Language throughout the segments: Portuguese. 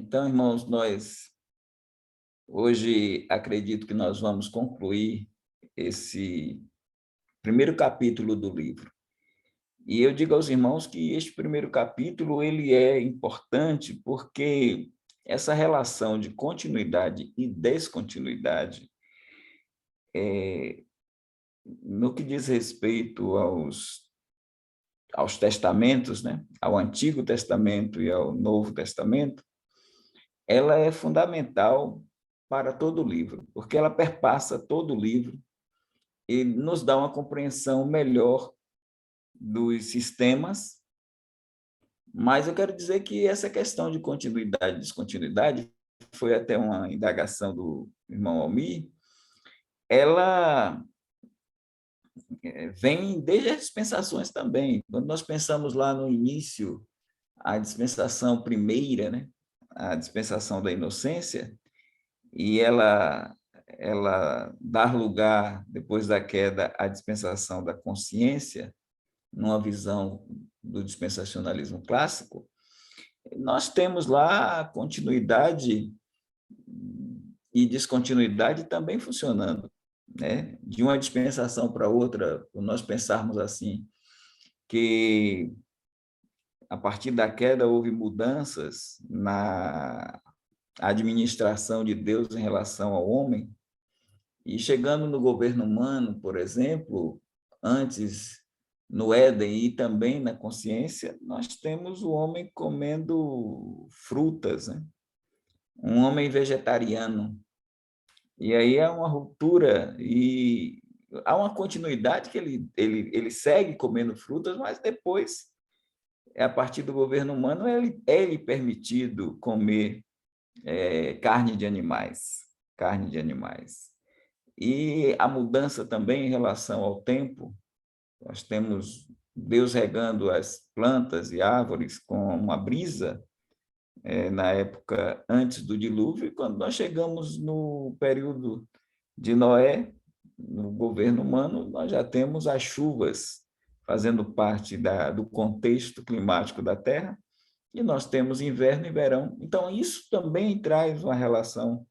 Então, irmãos, nós hoje acredito que nós vamos concluir esse primeiro capítulo do livro. E eu digo aos irmãos que este primeiro capítulo ele é importante porque essa relação de continuidade e descontinuidade, no que diz respeito aos testamentos, né, ao Antigo Testamento e ao Novo Testamento, ela é fundamental para todo o livro, porque ela perpassa todo o livro e nos dá uma compreensão melhor dos sistemas, mas eu quero dizer que essa questão de continuidade e descontinuidade, foi até uma indagação do irmão Almir, ela vem desde as dispensações também. Quando nós pensamos lá no início, a dispensação primeira, né, a dispensação da inocência, e ela dar lugar, depois da queda, à dispensação da consciência, numa visão do dispensacionalismo clássico, nós temos lá a continuidade e descontinuidade também funcionando, né? De uma dispensação para outra, nós pensarmos assim, que a partir da queda houve mudanças na administração de Deus em relação ao homem, e chegando no governo humano, por exemplo, antes no Éden e também na consciência, nós temos o homem comendo frutas, né? Um homem vegetariano. E aí há uma ruptura e há uma continuidade que ele segue comendo frutas, mas depois, a partir do governo humano, ele permitido comer carne de animais, carne de animais. E a mudança também em relação ao tempo, nós temos Deus regando as plantas e árvores com uma brisa, na época antes do dilúvio, e quando nós chegamos no período de Noé, no governo humano, nós já temos as chuvas fazendo parte do contexto climático da Terra, e nós temos inverno e verão. Então, isso também traz uma relação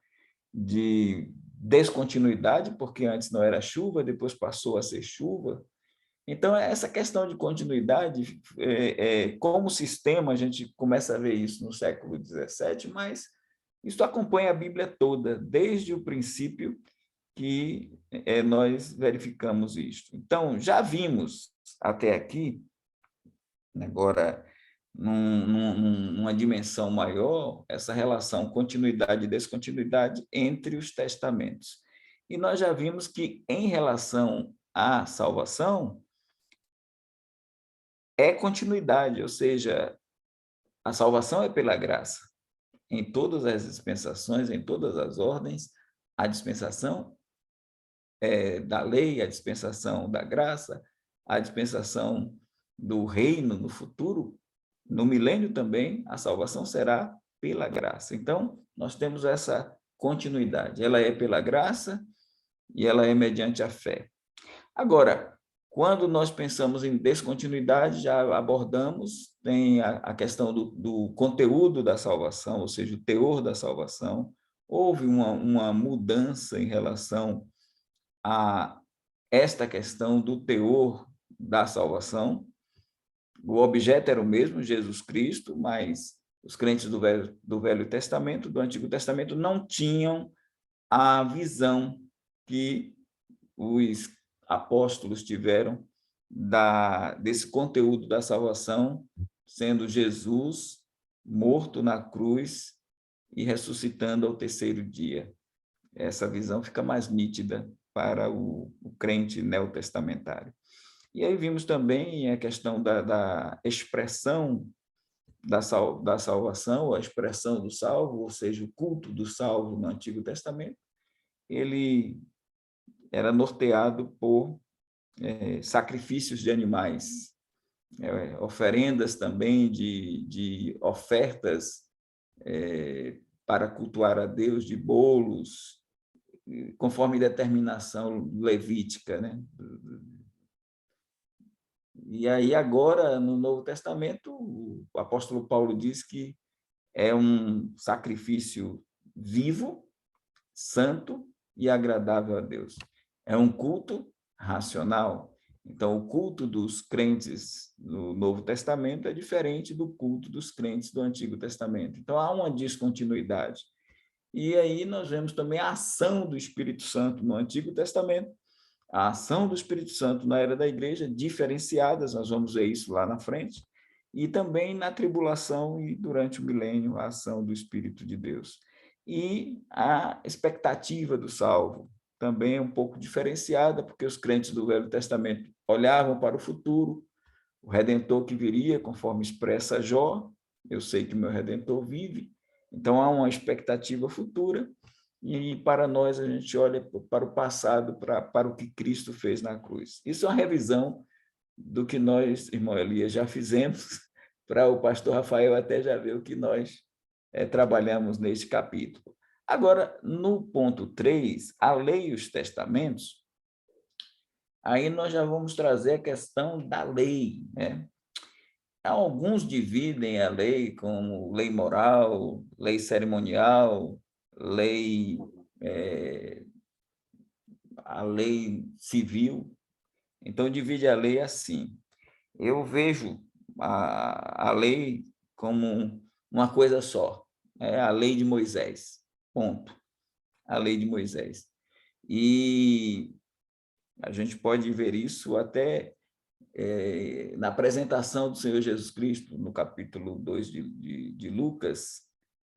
de descontinuidade, porque antes não era chuva, depois passou a ser chuva. Então, essa questão de continuidade, como sistema, a gente começa a ver isso no século XVII, mas isso acompanha a Bíblia toda, desde o princípio que nós verificamos isto. Então, já vimos até aqui, agora, numa dimensão maior, essa relação continuidade e descontinuidade entre os testamentos. E nós já vimos que, em relação à salvação, é continuidade, ou seja, a salvação é pela graça. Em todas as dispensações, em todas as ordens, a dispensação da lei, a dispensação da graça, a dispensação do reino no futuro, no milênio também, a salvação será pela graça. Então, nós temos essa continuidade. Ela é pela graça e ela é mediante a fé. Agora, quando nós pensamos em descontinuidade, já abordamos, tem a questão do conteúdo da salvação, ou seja, o teor da salvação. Houve uma mudança em relação a esta questão do teor da salvação. O objeto era o mesmo, Jesus Cristo, mas os crentes do Velho Testamento, do Antigo Testamento, não tinham a visão que os apóstolos tiveram desse conteúdo da salvação, sendo Jesus morto na cruz e ressuscitando ao terceiro dia. Essa visão fica mais nítida para o crente neotestamentário. E aí vimos também a questão da expressão da salvação, a expressão do salvo, ou seja, o culto do salvo no Antigo Testamento, ele era norteado por sacrifícios de animais, oferendas também de ofertas para cultuar a Deus, de bolos, conforme determinação levítica, né? E aí agora, no Novo Testamento, o apóstolo Paulo diz que é um sacrifício vivo, santo e agradável a Deus. É um culto racional. Então, o culto dos crentes no Novo Testamento é diferente do culto dos crentes do Antigo Testamento. Então, há uma descontinuidade. E aí nós vemos também a ação do Espírito Santo no Antigo Testamento, a ação do Espírito Santo na era da igreja, diferenciadas, nós vamos ver isso lá na frente, e também na tribulação e durante o milênio, a ação do Espírito de Deus. E a expectativa do salvo, também é um pouco diferenciada, porque os crentes do Velho Testamento olhavam para o futuro, o Redentor que viria, conforme expressa Jó, eu sei que o meu Redentor vive, então há uma expectativa futura, e para nós a gente olha para o passado, para o que Cristo fez na cruz. Isso é uma revisão do que nós, irmão Elias, já fizemos, para o pastor Rafael até já ver o que nós trabalhamos neste capítulo. Agora, no ponto 3, a lei e os testamentos, aí nós já vamos trazer a questão da lei, né? Alguns dividem a lei como lei moral, lei cerimonial, a lei civil. Então, divide a lei assim. Eu vejo a lei como uma coisa só, é a lei de Moisés, ponto. A lei de Moisés. E a gente pode ver isso até na apresentação do Senhor Jesus Cristo, no capítulo 2 de Lucas,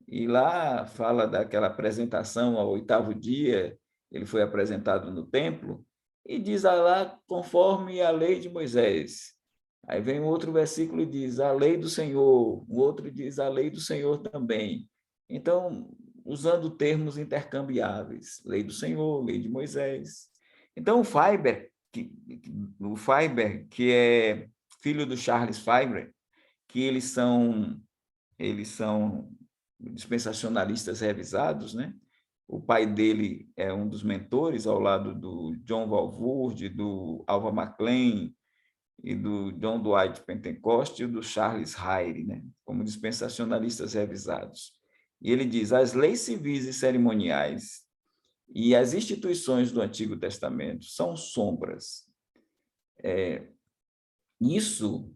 e lá fala daquela apresentação ao 8º dia, ele foi apresentado no templo, e diz lá, conforme a lei de Moisés. Aí vem um outro versículo e diz, a lei do Senhor, o outro diz, a lei do Senhor também. Então, usando termos intercambiáveis, lei do Senhor, lei de Moisés. Então, o Faber, que é filho do Charles Faber, que eles são dispensacionalistas revisados, né? O pai dele é um dos mentores, ao lado do John Walvoord, do Alva McLean e do John Dwight Pentecost e do Charles Hyre, né? Como dispensacionalistas revisados. E ele diz, as leis civis e cerimoniais e as instituições do Antigo Testamento são sombras. Isso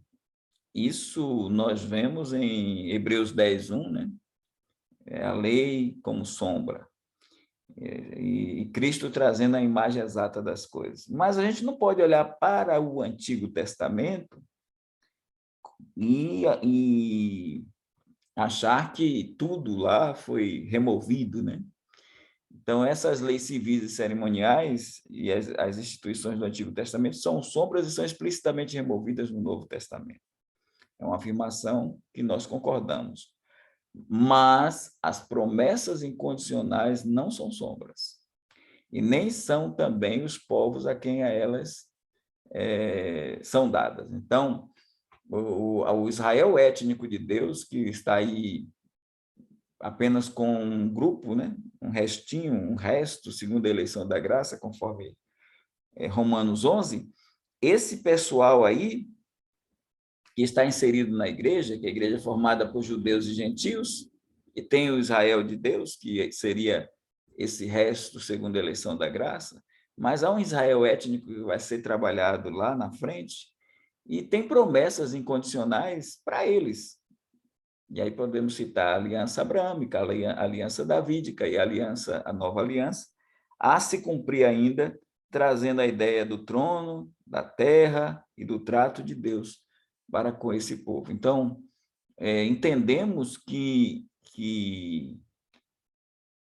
nós vemos em Hebreus 10:1, né? A lei como sombra. E Cristo trazendo a imagem exata das coisas. Mas a gente não pode olhar para o Antigo Testamento e achar que tudo lá foi removido, né? Então, essas leis civis e cerimoniais e as instituições do Antigo Testamento são sombras e são explicitamente removidas no Novo Testamento. É uma afirmação que nós concordamos. Mas as promessas incondicionais não são sombras. E nem são também os povos a quem elas são dadas. Então, o Israel étnico de Deus, que está aí apenas com um grupo, né? Um restinho, um resto, segundo a eleição da graça, conforme Romanos 11, esse pessoal aí, que está inserido na igreja, que a igreja é formada por judeus e gentios, e tem o Israel de Deus, que seria esse resto, segundo a eleição da graça, mas há um Israel étnico que vai ser trabalhado lá na frente, e tem promessas incondicionais para eles. E aí podemos citar a aliança abrâmica, a aliança davídica e a nova aliança, a se cumprir ainda, trazendo a ideia do trono, da terra e do trato de Deus para com esse povo. Então, entendemos que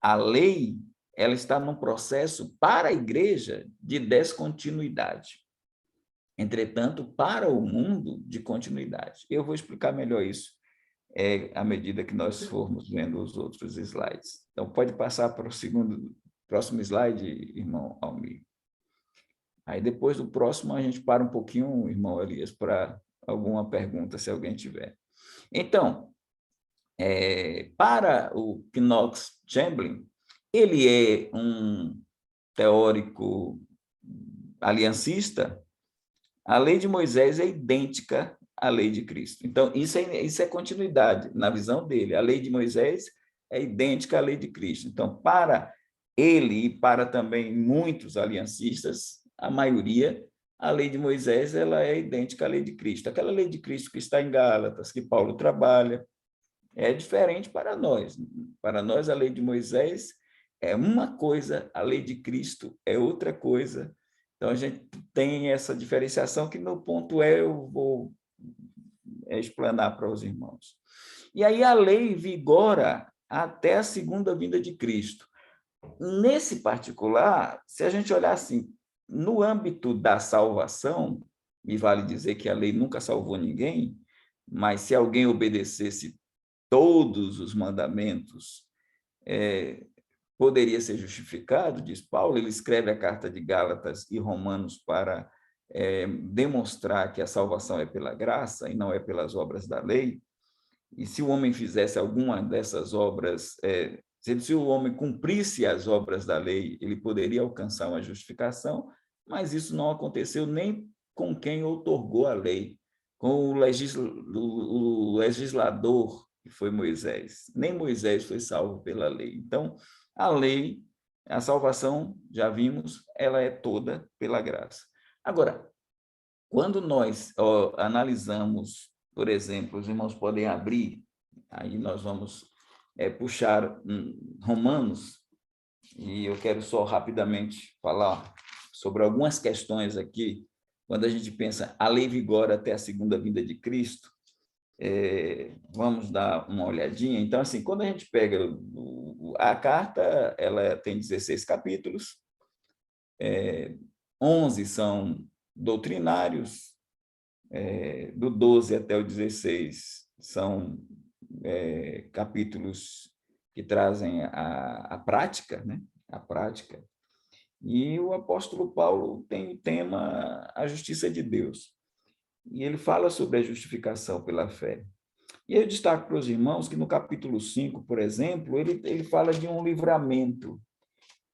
a lei ela está num processo para a igreja de descontinuidade. Entretanto, para o mundo, de continuidade. Eu vou explicar melhor isso à medida que nós formos vendo os outros slides. Então, pode passar para o próximo slide, irmão Almir. Aí, depois do próximo, a gente para um pouquinho, irmão Elias, para alguma pergunta, se alguém tiver. Então, para o Knox Chamberlain, ele é um teórico aliancista. A lei de Moisés é idêntica à lei de Cristo. Então, isso é continuidade na visão dele. A lei de Moisés é idêntica à lei de Cristo. Então, para ele e para também muitos aliancistas, a maioria, a lei de Moisés ela é idêntica à lei de Cristo. Aquela lei de Cristo que está em Gálatas, que Paulo trabalha, é diferente para nós. Para nós, a lei de Moisés é uma coisa, a lei de Cristo é outra coisa. Então, a gente tem essa diferenciação que no ponto eu vou explanar para os irmãos. E aí a lei vigora até a segunda vinda de Cristo. Nesse particular, se a gente olhar assim, no âmbito da salvação, me vale dizer que a lei nunca salvou ninguém, mas se alguém obedecesse todos os mandamentos, poderia ser justificado, diz Paulo. Ele escreve a carta de Gálatas e Romanos para demonstrar que a salvação é pela graça e não é pelas obras da lei. E se o homem fizesse alguma dessas obras, se o homem cumprisse as obras da lei, ele poderia alcançar uma justificação, mas isso não aconteceu nem com quem outorgou a lei, com o legislador, que foi Moisés. Nem Moisés foi salvo pela lei. Então, a lei, a salvação, já vimos, ela é toda pela graça. Agora, quando nós analisamos, por exemplo, os irmãos podem abrir, aí nós vamos puxar Romanos, e eu quero só rapidamente falar sobre algumas questões aqui. Quando a gente pensa a lei vigora até a segunda vinda de Cristo, vamos dar uma olhadinha. Então, assim, quando a gente pega a carta, ela tem 16 capítulos, 11 são doutrinários, do 12 até o 16 são capítulos que trazem a prática, né? A prática. E o apóstolo Paulo tem o tema a justiça de Deus. E ele fala sobre a justificação pela fé. E eu destaco para os irmãos que no capítulo 5, por exemplo, ele fala de um livramento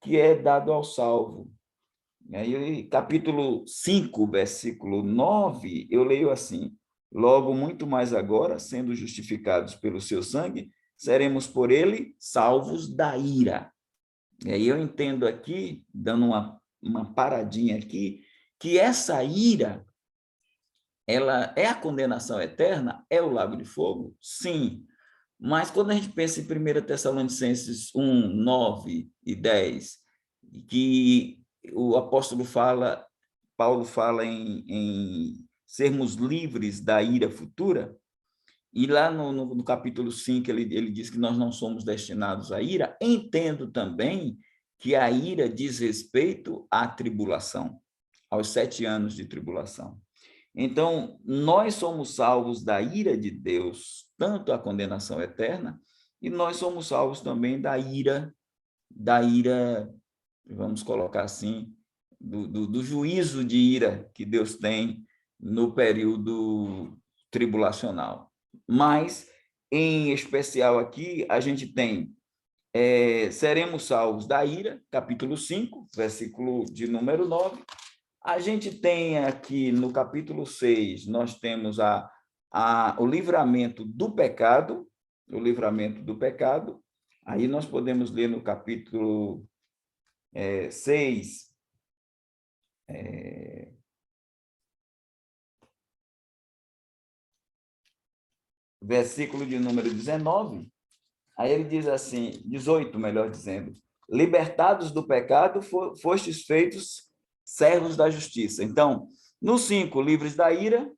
que é dado ao salvo. E aí, capítulo 5, versículo 9, eu leio assim: logo, muito mais agora, sendo justificados pelo seu sangue, seremos por ele salvos da ira. E aí eu entendo aqui, dando uma paradinha aqui, que essa ira, ela é a condenação eterna? É o lago de fogo? Sim. Mas quando a gente pensa em 1 Tessalonicenses 1, 9 e 10, que o apóstolo fala, Paulo fala em sermos livres da ira futura, e lá no capítulo 5 ele diz que nós não somos destinados à ira, entendo também que a ira diz respeito à tribulação, aos 7 anos de tribulação. Então, nós somos salvos da ira de Deus, tanto a condenação eterna, e nós somos salvos também da ira, vamos colocar assim, do juízo de ira que Deus tem no período tribulacional. Mas, em especial aqui, a gente tem seremos salvos da ira, capítulo 5, versículo de número 9. A gente tem aqui no capítulo 6, nós temos o livramento do pecado, o livramento do pecado. Aí nós podemos ler no capítulo 6, versículo de número 19, aí ele diz assim, 18, melhor dizendo: libertados do pecado, fostes feitos servos da justiça. Então, no 5, livres da ira,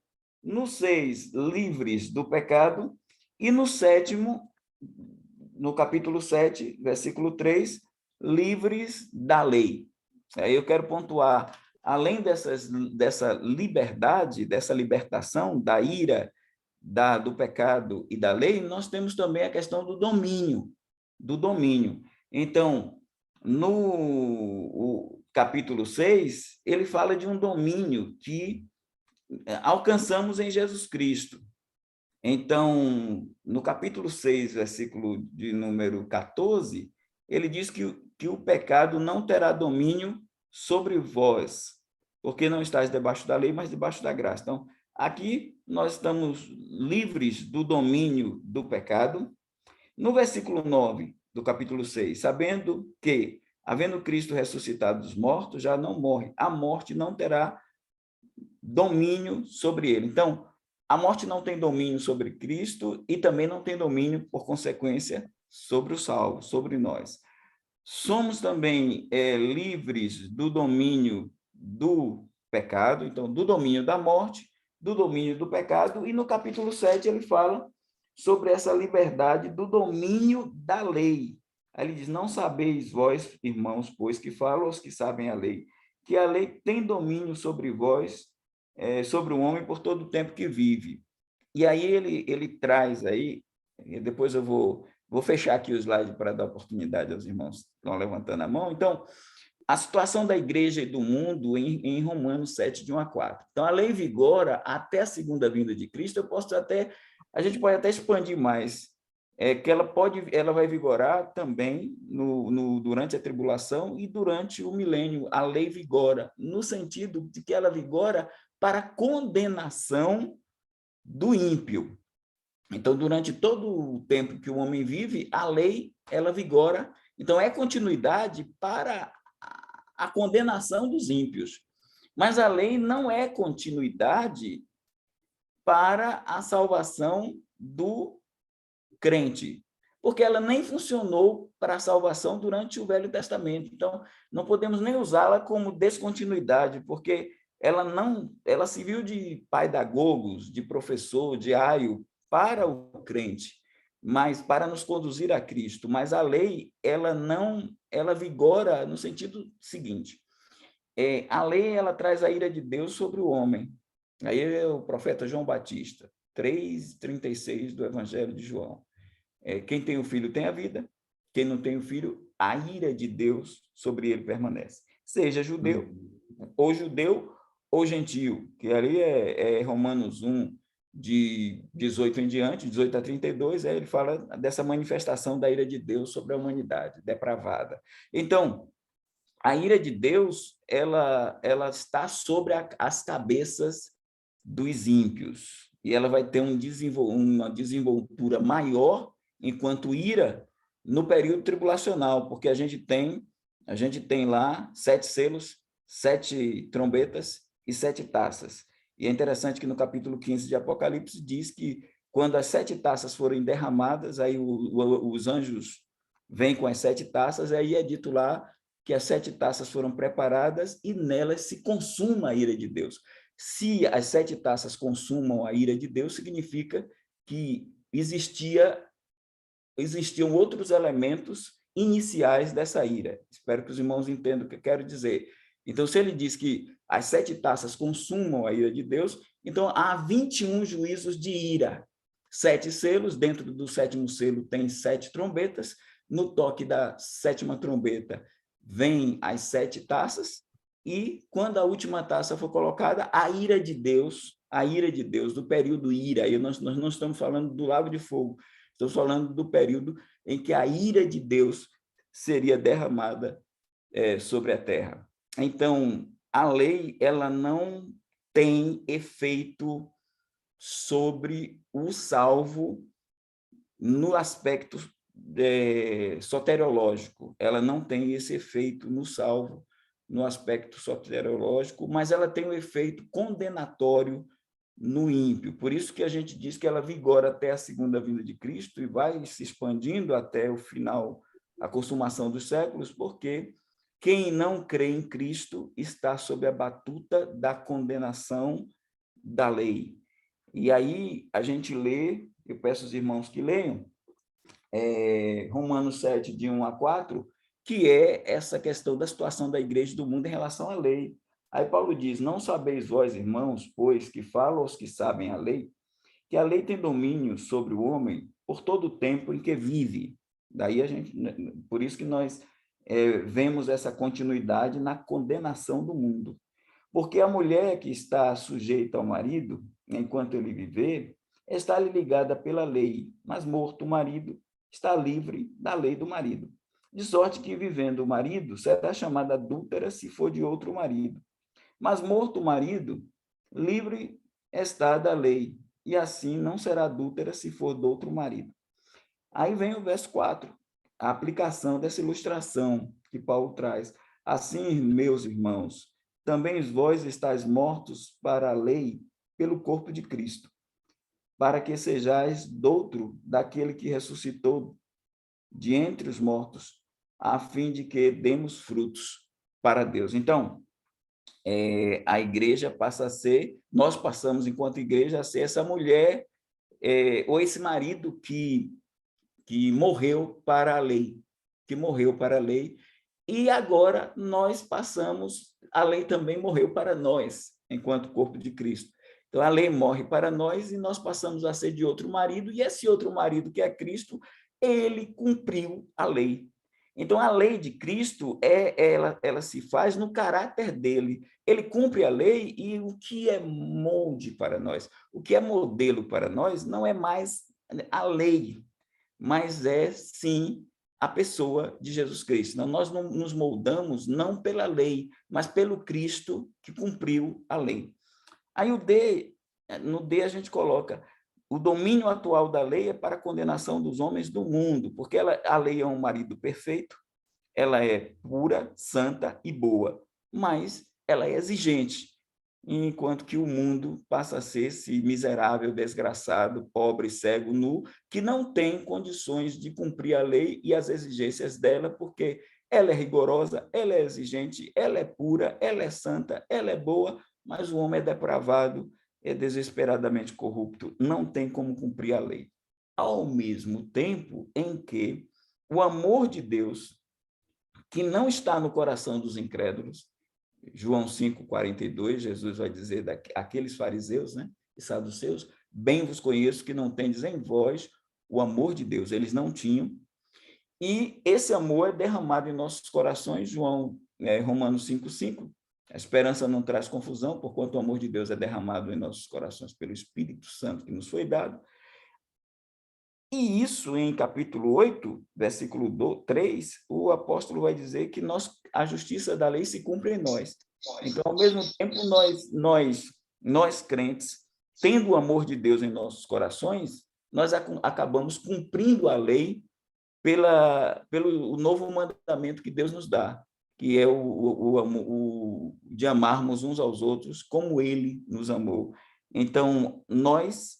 no 6, livres do pecado, e no 7º, no capítulo 7, versículo 3, livres da lei. Aí eu quero pontuar, além dessa liberdade, dessa libertação da ira, do pecado e da lei, nós temos também a questão do domínio, Então, no capítulo 6, ele fala de um domínio que alcançamos em Jesus Cristo. Então, no capítulo 6, versículo de número 14, ele diz que o pecado não terá domínio sobre vós, porque não estáis debaixo da lei, mas debaixo da graça. Então, aqui nós estamos livres do domínio do pecado. No versículo 9 do capítulo 6, sabendo que, havendo Cristo ressuscitado dos mortos, já não morre, a morte não terá domínio sobre ele. Então, a morte não tem domínio sobre Cristo e também não tem domínio, por consequência, sobre o salvo, sobre nós. Somos também livres do domínio do pecado, então, do domínio da morte, do domínio do pecado, e no capítulo 7 ele fala sobre essa liberdade do domínio da lei. Aí ele diz, não sabeis vós, irmãos, pois que falam os que sabem a lei, que a lei tem domínio sobre vós, sobre o homem por todo o tempo que vive. E aí ele traz aí, e depois eu vou fechar aqui o slide para dar oportunidade aos irmãos que estão levantando a mão. Então, a situação da igreja e do mundo em Romanos 7, de 1 a 4. Então, a lei vigora até a segunda vinda de Cristo. A gente pode até expandir mais, que ela vai vigorar também durante a tribulação e durante o milênio. A lei vigora, no sentido de que ela vigora para condenação do ímpio. Então, durante todo o tempo que o homem vive, a lei, ela vigora. Então, é continuidade para a condenação dos ímpios. Mas a lei não é continuidade para a salvação do crente, porque ela nem funcionou para a salvação durante o Velho Testamento. Então, não podemos nem usá-la como descontinuidade, porque ela serviu de pedagogos, de professor, de aio para o crente, mas para nos conduzir a Cristo. Mas a lei, ela vigora no sentido seguinte: a lei ela traz a ira de Deus sobre o homem. Aí é o profeta João Batista, 3:36 do Evangelho de João. Quem tem o filho tem a vida, quem não tem o filho, a ira de Deus sobre ele permanece. Seja judeu ou gentio, que ali é Romanos 1, de 18 em diante, 18 a 32, ele fala dessa manifestação da ira de Deus sobre a humanidade depravada. Então, a ira de Deus, ela está sobre as cabeças dos ímpios, e ela vai ter uma desenvoltura maior enquanto ira no período tribulacional, porque a gente tem lá 7 selos, 7 trombetas e 7 taças. E é interessante que no capítulo 15 de Apocalipse diz que quando as 7 taças forem derramadas, aí os anjos vêm com as 7 taças, aí é dito lá que as 7 taças foram preparadas e nelas se consuma a ira de Deus. Se as 7 taças consumam a ira de Deus, significa que existiam outros elementos iniciais dessa ira. Espero que os irmãos entendam o que eu quero dizer. Então, se ele diz que as 7 taças consumam a ira de Deus, então há 21 juízos de ira. 7 selos, dentro do 7º selo tem 7 trombetas, no toque da 7ª trombeta vem as 7 taças, e quando a última taça for colocada, a ira de Deus, do período ira, aí nós não estamos falando do lago de fogo, estamos falando do período em que a ira de Deus seria derramada sobre a terra. Então, a lei, ela não tem efeito sobre o salvo no aspecto soteriológico. Ela não tem esse efeito no salvo, no aspecto soteriológico, mas ela tem um efeito condenatório no ímpio. Por isso que a gente diz que ela vigora até a segunda vinda de Cristo e vai se expandindo até o final, a consumação dos séculos, porque quem não crê em Cristo está sob a batuta da condenação da lei. E aí a gente lê, eu peço aos irmãos que leiam, Romanos 7, de 1 a 4, que é essa questão da situação da igreja do mundo em relação à lei. Aí Paulo diz, não sabeis vós, irmãos, pois que falam aos que sabem a lei, que a lei tem domínio sobre o homem por todo o tempo em que vive. Daí por isso que nós vemos essa continuidade na condenação do mundo. Porque a mulher que está sujeita ao marido, enquanto ele viver, está ligada pela lei, mas morto o marido, está livre da lei do marido. De sorte que, vivendo o marido, será chamada adúltera se for de outro marido. Mas morto o marido, livre está da lei, e assim não será adúltera se for do outro marido. Aí vem o verso 4, a aplicação dessa ilustração que Paulo traz. Assim, meus irmãos, também vós estáis mortos para a lei pelo corpo de Cristo, para que sejais doutro daquele que ressuscitou de entre os mortos, a fim de que demos frutos para Deus. Então, a igreja passa a ser, nós passamos, enquanto igreja, a ser essa mulher ou esse marido que morreu para a lei, que morreu para a lei, e agora nós passamos, a lei também morreu para nós, enquanto corpo de Cristo. Então, a lei morre para nós e nós passamos a ser de outro marido, e esse outro marido, que é Cristo, ele cumpriu a lei. Então, a lei de Cristo, ela se faz no caráter dele. Ele cumpre a lei e o que é molde para nós, o que é modelo para nós, não é mais a lei, mas é, sim, a pessoa de Jesus Cristo. Não, nós não nos moldamos não pela lei, mas pelo Cristo que cumpriu a lei. Aí no D a gente coloca o domínio atual da lei é para a condenação dos homens do mundo, porque a lei é um marido perfeito, ela é pura, santa e boa, mas ela é exigente, enquanto que o mundo passa a ser esse miserável, desgraçado, pobre, cego, nu, que não tem condições de cumprir a lei e as exigências dela, porque ela é rigorosa, ela é exigente, ela é pura, ela é santa, ela é boa, mas o homem é depravado, é desesperadamente corrupto, não tem como cumprir a lei. Ao mesmo tempo em que o amor de Deus, que não está no coração dos incrédulos, João 5:42, Jesus vai dizer daqueles fariseus, né, e saduceus, bem vos conheço que não tendes em vós o amor de Deus. Eles não tinham. E esse amor é derramado em nossos corações, Romanos 5:5. A esperança não traz confusão, porquanto o amor de Deus é derramado em nossos corações pelo Espírito Santo que nos foi dado. E isso, em capítulo 8, versículo 3, o apóstolo vai dizer que a justiça da lei se cumpre em nós. Então, ao mesmo tempo, nós crentes, tendo o amor de Deus em nossos corações, nós acabamos cumprindo a lei pelo novo mandamento que Deus nos dá, que é o de amarmos uns aos outros como Ele nos amou. Então, nós,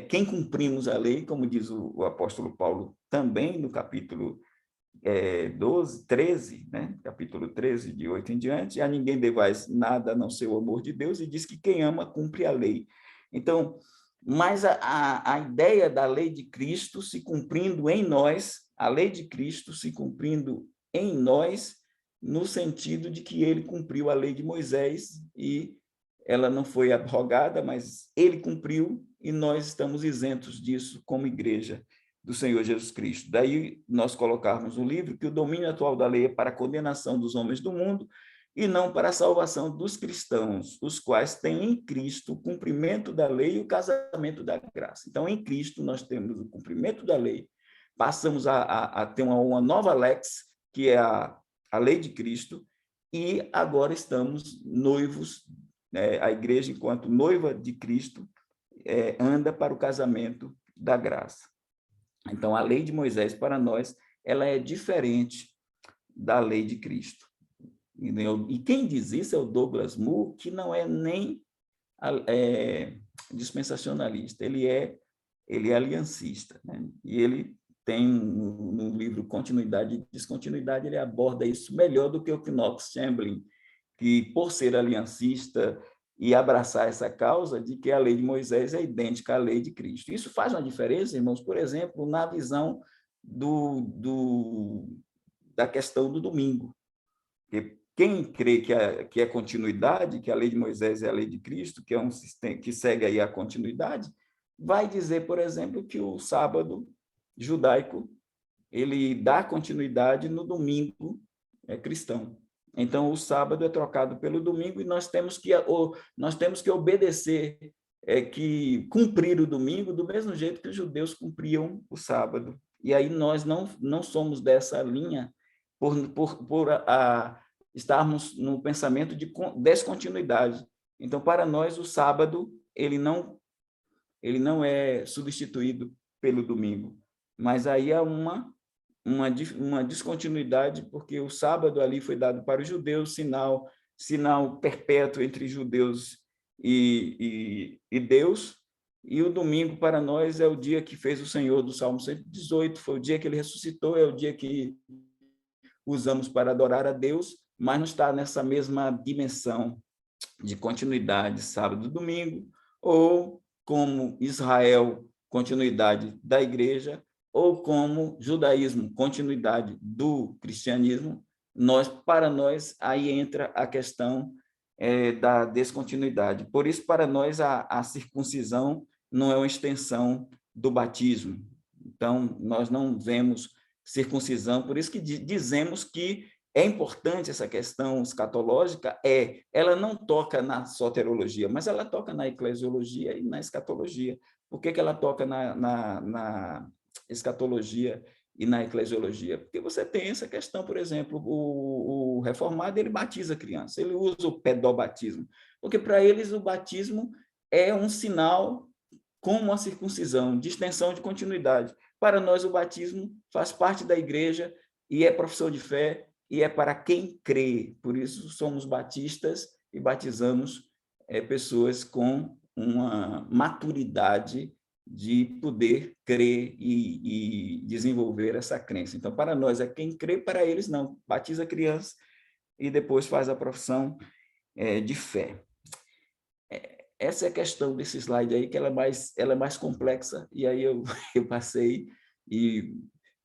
quem cumprimos a lei, como diz o apóstolo Paulo também no capítulo 13, né? Capítulo 13, de 8 em diante, a ninguém devais nada a não ser o amor de Deus, e diz que quem ama cumpre a lei. Então, mas a ideia da lei de Cristo se cumprindo em nós, a lei de Cristo se cumprindo em nós, no sentido de que ele cumpriu a lei de Moisés e ela não foi abrogada, mas ele cumpriu e nós estamos isentos disso como igreja do Senhor Jesus Cristo. Daí nós colocarmos no livro que o domínio atual da lei é para a condenação dos homens do mundo e não para a salvação dos cristãos, os quais têm em Cristo o cumprimento da lei e o casamento da graça. Então, em Cristo, nós temos o cumprimento da lei, passamos a ter uma nova lex, que é a lei de Cristo, e agora estamos noivos, a igreja, enquanto noiva de Cristo, anda para o casamento da graça. Então, a lei de Moisés, para nós, ela é diferente da lei de Cristo. E quem diz isso é o Douglas Moo, que não é nem dispensacionalista, ele é aliancista, né? E ele tem no livro Continuidade e Descontinuidade, ele aborda isso melhor do que o Knox Chamberlain, que, por ser aliancista e abraçar essa causa de que a lei de Moisés é idêntica à lei de Cristo. Isso faz uma diferença, irmãos, por exemplo, na visão da questão do domingo. Porque quem crê que é continuidade, que a lei de Moisés é a lei de Cristo, que é um sistema que segue aí a continuidade, vai dizer, por exemplo, que o sábado judaico ele dá continuidade no domingo cristão. Então, o sábado é trocado pelo domingo e nós temos que obedecer, que cumprir o domingo do mesmo jeito que os judeus cumpriam o sábado. E aí nós não somos dessa linha por estarmos no pensamento de descontinuidade. Então, para nós, o sábado ele não é substituído pelo domingo. Mas aí há uma descontinuidade, porque o sábado ali foi dado para os judeus, sinal perpétuo entre judeus e Deus, e o domingo para nós é o dia que fez o Senhor, do Salmo 118, foi o dia que ele ressuscitou, é o dia que usamos para adorar a Deus, mas não está nessa mesma dimensão de continuidade sábado e domingo, ou como Israel, continuidade da igreja, ou como judaísmo, continuidade do cristianismo. Para nós, aí entra a questão da descontinuidade. Por isso, para nós, a circuncisão não é uma extensão do batismo. Então, nós não vemos circuncisão, por isso que dizemos que é importante essa questão escatológica, ela não toca na soteriologia, mas ela toca na eclesiologia e na escatologia. Por que ela toca na escatologia e na eclesiologia? Porque você tem essa questão, por exemplo, o reformado, ele batiza a criança, ele usa o pedobatismo, porque para eles o batismo é um sinal como a circuncisão, de extensão de continuidade. Para nós, o batismo faz parte da igreja e é profissão de fé, e é para quem crê. Por isso, somos batistas e batizamos pessoas com uma maturidade de poder crer e desenvolver essa crença. Então, para nós é quem crê, para eles não. Batiza a criança e depois faz a profissão de fé. Essa é a questão desse slide aí, que ela é mais complexa, e aí eu passei e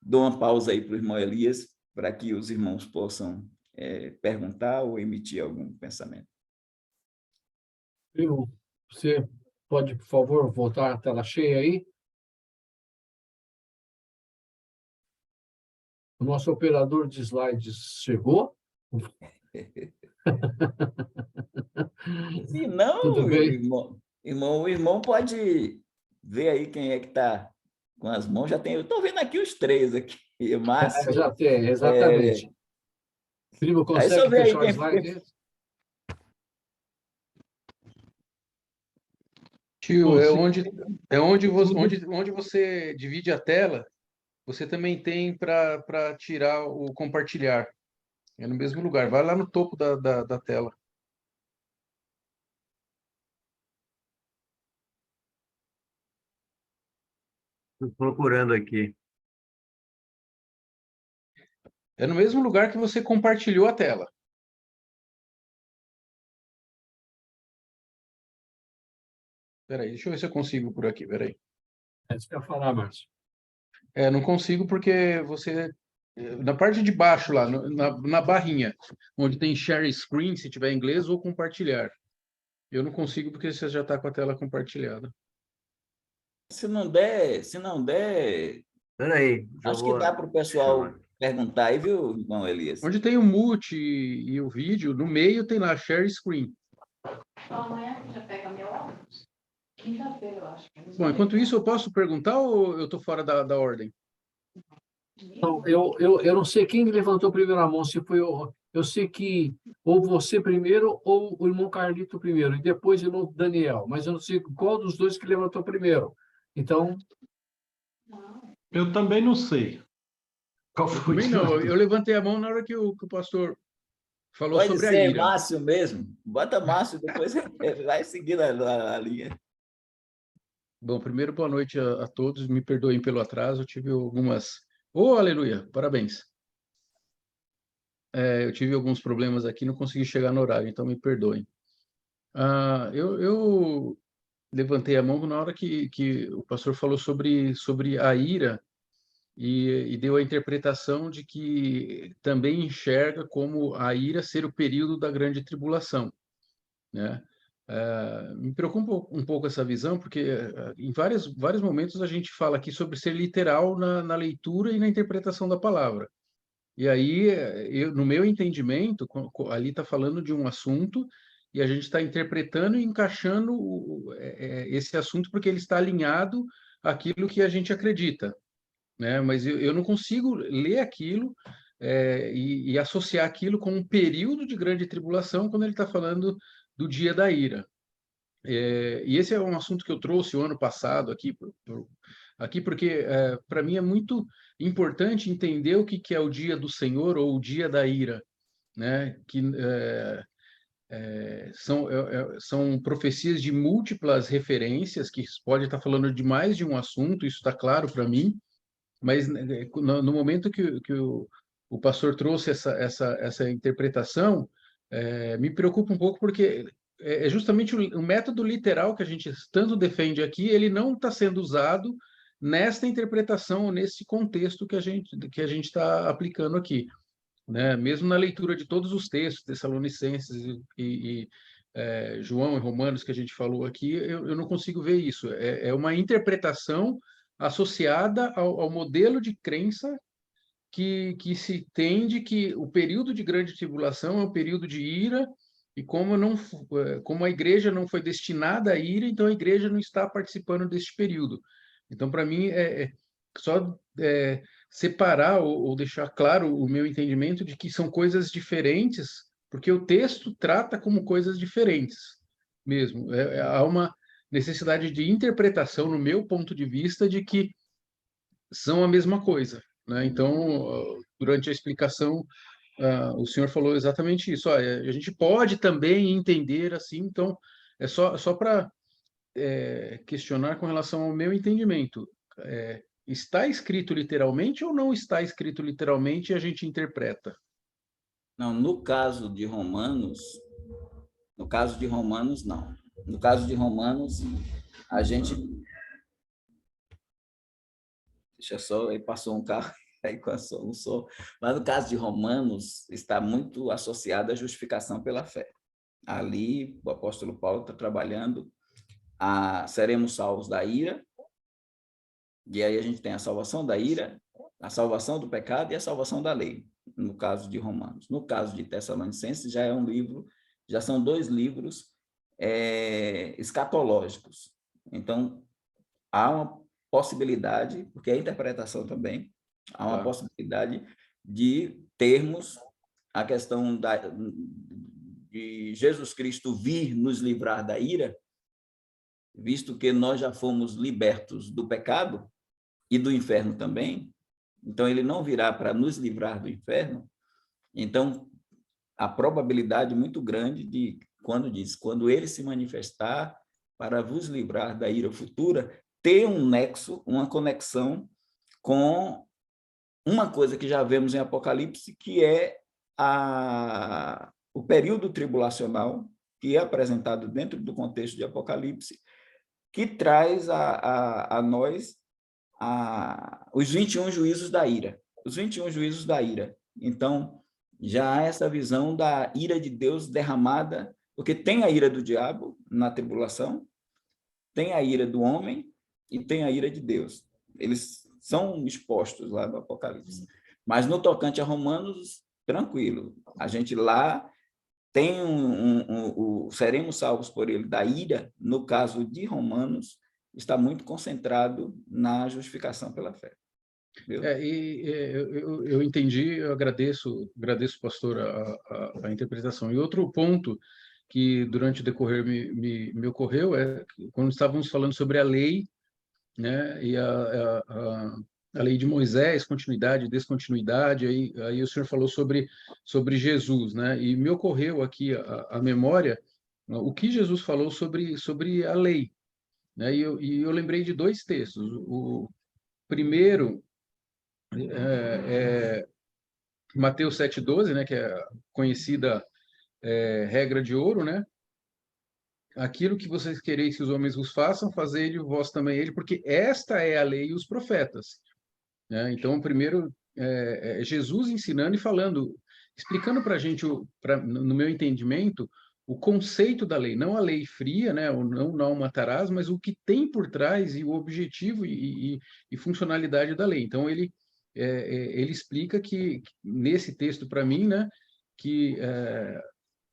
dou uma pausa aí para o irmão Elias, para que os irmãos possam perguntar ou emitir algum pensamento. Primo, você pode, por favor, voltar à tela cheia aí? O nosso operador de slides chegou? Se não, Tudo bem? o irmão pode ver aí quem é que está com as mãos. Já tem, eu estou vendo aqui os três aqui, Márcio. Já tem, exatamente. Primo, Aí só consegue vê aí fechar o slide quem... dele? Tio, Pô, onde você divide a tela, você também tem para tirar o compartilhar. É no mesmo lugar. Vai lá no topo da tela. Tô procurando aqui. É no mesmo lugar que você compartilhou a tela. Espera aí, deixa eu ver se eu consigo por aqui. Espera aí. Você quer falar, Márcio? Não consigo porque você... Na parte de baixo lá, na barrinha, onde tem share screen, se tiver em inglês, ou compartilhar. Eu não consigo porque você já está com a tela compartilhada. Se não der, Espera aí, já acho que vou dá para o pessoal perguntar aí, viu, irmão Elias? Onde tem o mute e o vídeo, no meio tem lá share screen. Amanhã já pega meu óculos. Quinta-feira, eu acho. Bom, enquanto isso, eu posso perguntar ou eu estou fora da ordem? Então, eu não sei quem levantou primeiro a mão, se foi eu sei que ou você primeiro ou o irmão Carlito primeiro, e depois o irmão Daniel, mas eu não sei qual dos dois que levantou primeiro. Então, Eu também não sei. Qual foi Também não, eu levantei a mão na hora que o pastor falou Pode sobre a ser ira. Márcio mesmo. Bota Márcio, depois vai seguir a linha. Bom, primeiro, boa noite a todos. Me perdoem pelo atraso, eu tive algumas... Oh, aleluia, parabéns. Eu tive alguns problemas aqui, não consegui chegar no horário, então me perdoem. Eu levantei a mão na hora que o pastor falou sobre a ira e deu a interpretação de que também enxerga como a ira ser o período da grande tribulação, né? Me preocupa um pouco essa visão, porque em vários momentos a gente fala aqui sobre ser literal na leitura e na interpretação da palavra. E aí, no meu entendimento, ali está falando de um assunto e a gente está interpretando e encaixando esse assunto porque ele está alinhado àquilo que a gente acredita, né? Mas eu não consigo ler aquilo e associar aquilo com um período de grande tribulação quando ele está falando do dia da ira. E esse é um assunto que eu trouxe o ano passado aqui porque para mim é muito importante entender o que é o dia do Senhor ou o dia da ira, né? Que são profecias de múltiplas referências, que pode estar falando de mais de um assunto, isso está claro para mim, mas no momento que o pastor trouxe essa interpretação, me preocupa um pouco, porque é justamente o método literal que a gente tanto defende aqui, ele não está sendo usado nesta interpretação, nesse contexto que a gente está aplicando aqui, né? Mesmo na leitura de todos os textos, Tessalonicenses João e Romanos que a gente falou aqui, eu não consigo ver isso. É uma interpretação associada ao modelo de crença que se entende que o período de grande tribulação é um período de ira, e como a igreja não foi destinada à ira, então a igreja não está participando deste período. Então, para mim, só separar ou deixar claro o meu entendimento de que são coisas diferentes, porque o texto trata como coisas diferentes mesmo. Há uma necessidade de interpretação, no meu ponto de vista, de que são a mesma coisa, né? Então, durante a explicação, o senhor falou exatamente isso. A gente pode também entender assim, então, é só para questionar com relação ao meu entendimento. Está escrito literalmente ou não está escrito literalmente e a gente interpreta? Não, no caso de Romanos, não. No caso de Romanos, a gente... Deixa só, aí passou um carro, aí passou um som. Mas no caso de Romanos, está muito associado à justificação pela fé. Ali, o apóstolo Paulo está trabalhando seremos salvos da ira, e aí a gente tem a salvação da ira, a salvação do pecado e a salvação da lei, no caso de Romanos. No caso de Tessalonicenses, já são 2 livros escatológicos. Então, há uma possibilidade, porque é interpretação também, há uma possibilidade de termos a questão de Jesus Cristo vir nos livrar da ira, visto que nós já fomos libertos do pecado e do inferno também, então ele não virá para nos livrar do inferno. Então, a probabilidade muito grande de, quando ele se manifestar para vos livrar da ira futura, ter um nexo, uma conexão com uma coisa que já vemos em Apocalipse, que é o período tribulacional, que é apresentado dentro do contexto de Apocalipse, que traz a nós os 21 juízos da ira. Os 21 juízos da ira. Então, já há essa visão da ira de Deus derramada, porque tem a ira do diabo na tribulação, tem a ira do homem e tem a ira de Deus. Eles são expostos lá no Apocalipse. Mas no tocante a Romanos, tranquilo. A gente lá tem seremos salvos por ele da ira, no caso de Romanos, está muito concentrado na justificação pela fé. Eu entendi, eu agradeço, pastor, a interpretação. E outro ponto que durante o decorrer me ocorreu quando estávamos falando sobre a lei, né, e a lei de Moisés, continuidade e descontinuidade, aí o senhor falou sobre Jesus, né, e me ocorreu aqui a memória, o que Jesus falou sobre a lei, né, e eu lembrei de 2 textos. O primeiro Mateus 7,12, né, que é a conhecida regra de ouro, né? Aquilo que vocês quereis que os homens vos façam, fazei-lhe vós também ele, porque esta é a lei e os profetas. Né? Então, primeiro, Jesus ensinando e falando, explicando para a gente, no meu entendimento, o conceito da lei, não a lei fria, né? O não matarás, mas o que tem por trás e o objetivo e funcionalidade da lei. Então, ele explica que nesse texto, para mim, né, que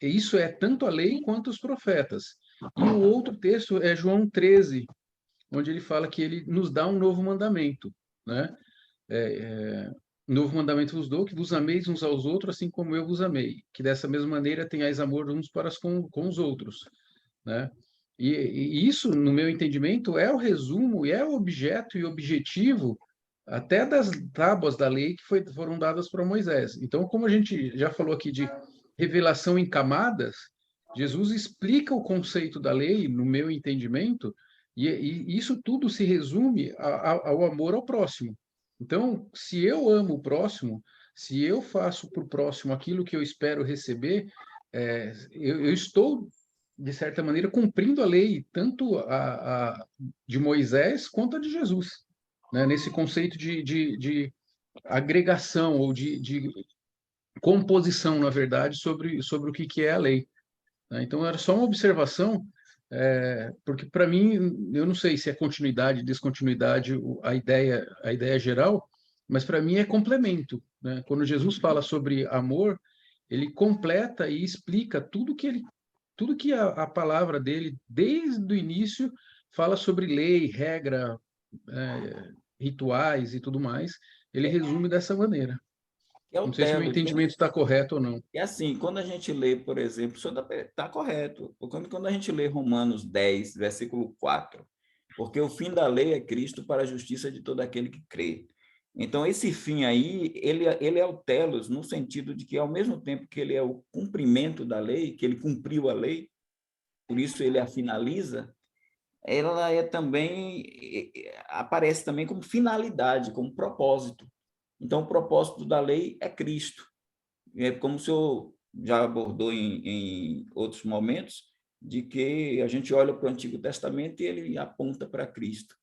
isso é tanto a lei quanto os profetas. E o outro texto é João 13, onde ele fala que ele nos dá um novo mandamento, né? Novo mandamento vos dou, que vos ameis uns aos outros, assim como eu vos amei, que dessa mesma maneira tenhais amor uns para com os outros, né? E isso, no meu entendimento, é o resumo, e é o objeto e objetivo até das tábuas da lei que foram dadas para Moisés. Então, como a gente já falou aqui de revelação em camadas, Jesus explica o conceito da lei, no meu entendimento, e isso tudo se resume ao amor ao próximo. Então, se eu amo o próximo, se eu faço para o próximo aquilo que eu espero receber, eu estou, de certa maneira, cumprindo a lei, tanto a de Moisés quanto a de Jesus, né? Nesse conceito de agregação ou de composição, na verdade, sobre o que é a lei, né? Então, era só uma observação, porque, para mim, eu não sei se é continuidade, descontinuidade, a ideia geral, mas, para mim, é complemento, né? Quando Jesus fala sobre amor, ele completa e explica tudo que a palavra dele, desde o início, fala sobre lei, regra, rituais e tudo mais, ele resume dessa maneira. Que é o Não sei se o meu telos, né? entendimento está correto ou não. E assim, quando a gente lê, por exemplo, isso está correto, quando a gente lê Romanos 10, versículo 4, porque o fim da lei é Cristo para a justiça de todo aquele que crê. Então, esse fim aí, ele é o telos, no sentido de que, ao mesmo tempo que ele é o cumprimento da lei, que ele cumpriu a lei, por isso ele a finaliza, ela é também, aparece também como finalidade, como propósito. Então, o propósito da lei é Cristo. É como o senhor já abordou em outros momentos, de que a gente olha para o Antigo Testamento e ele aponta para Cristo.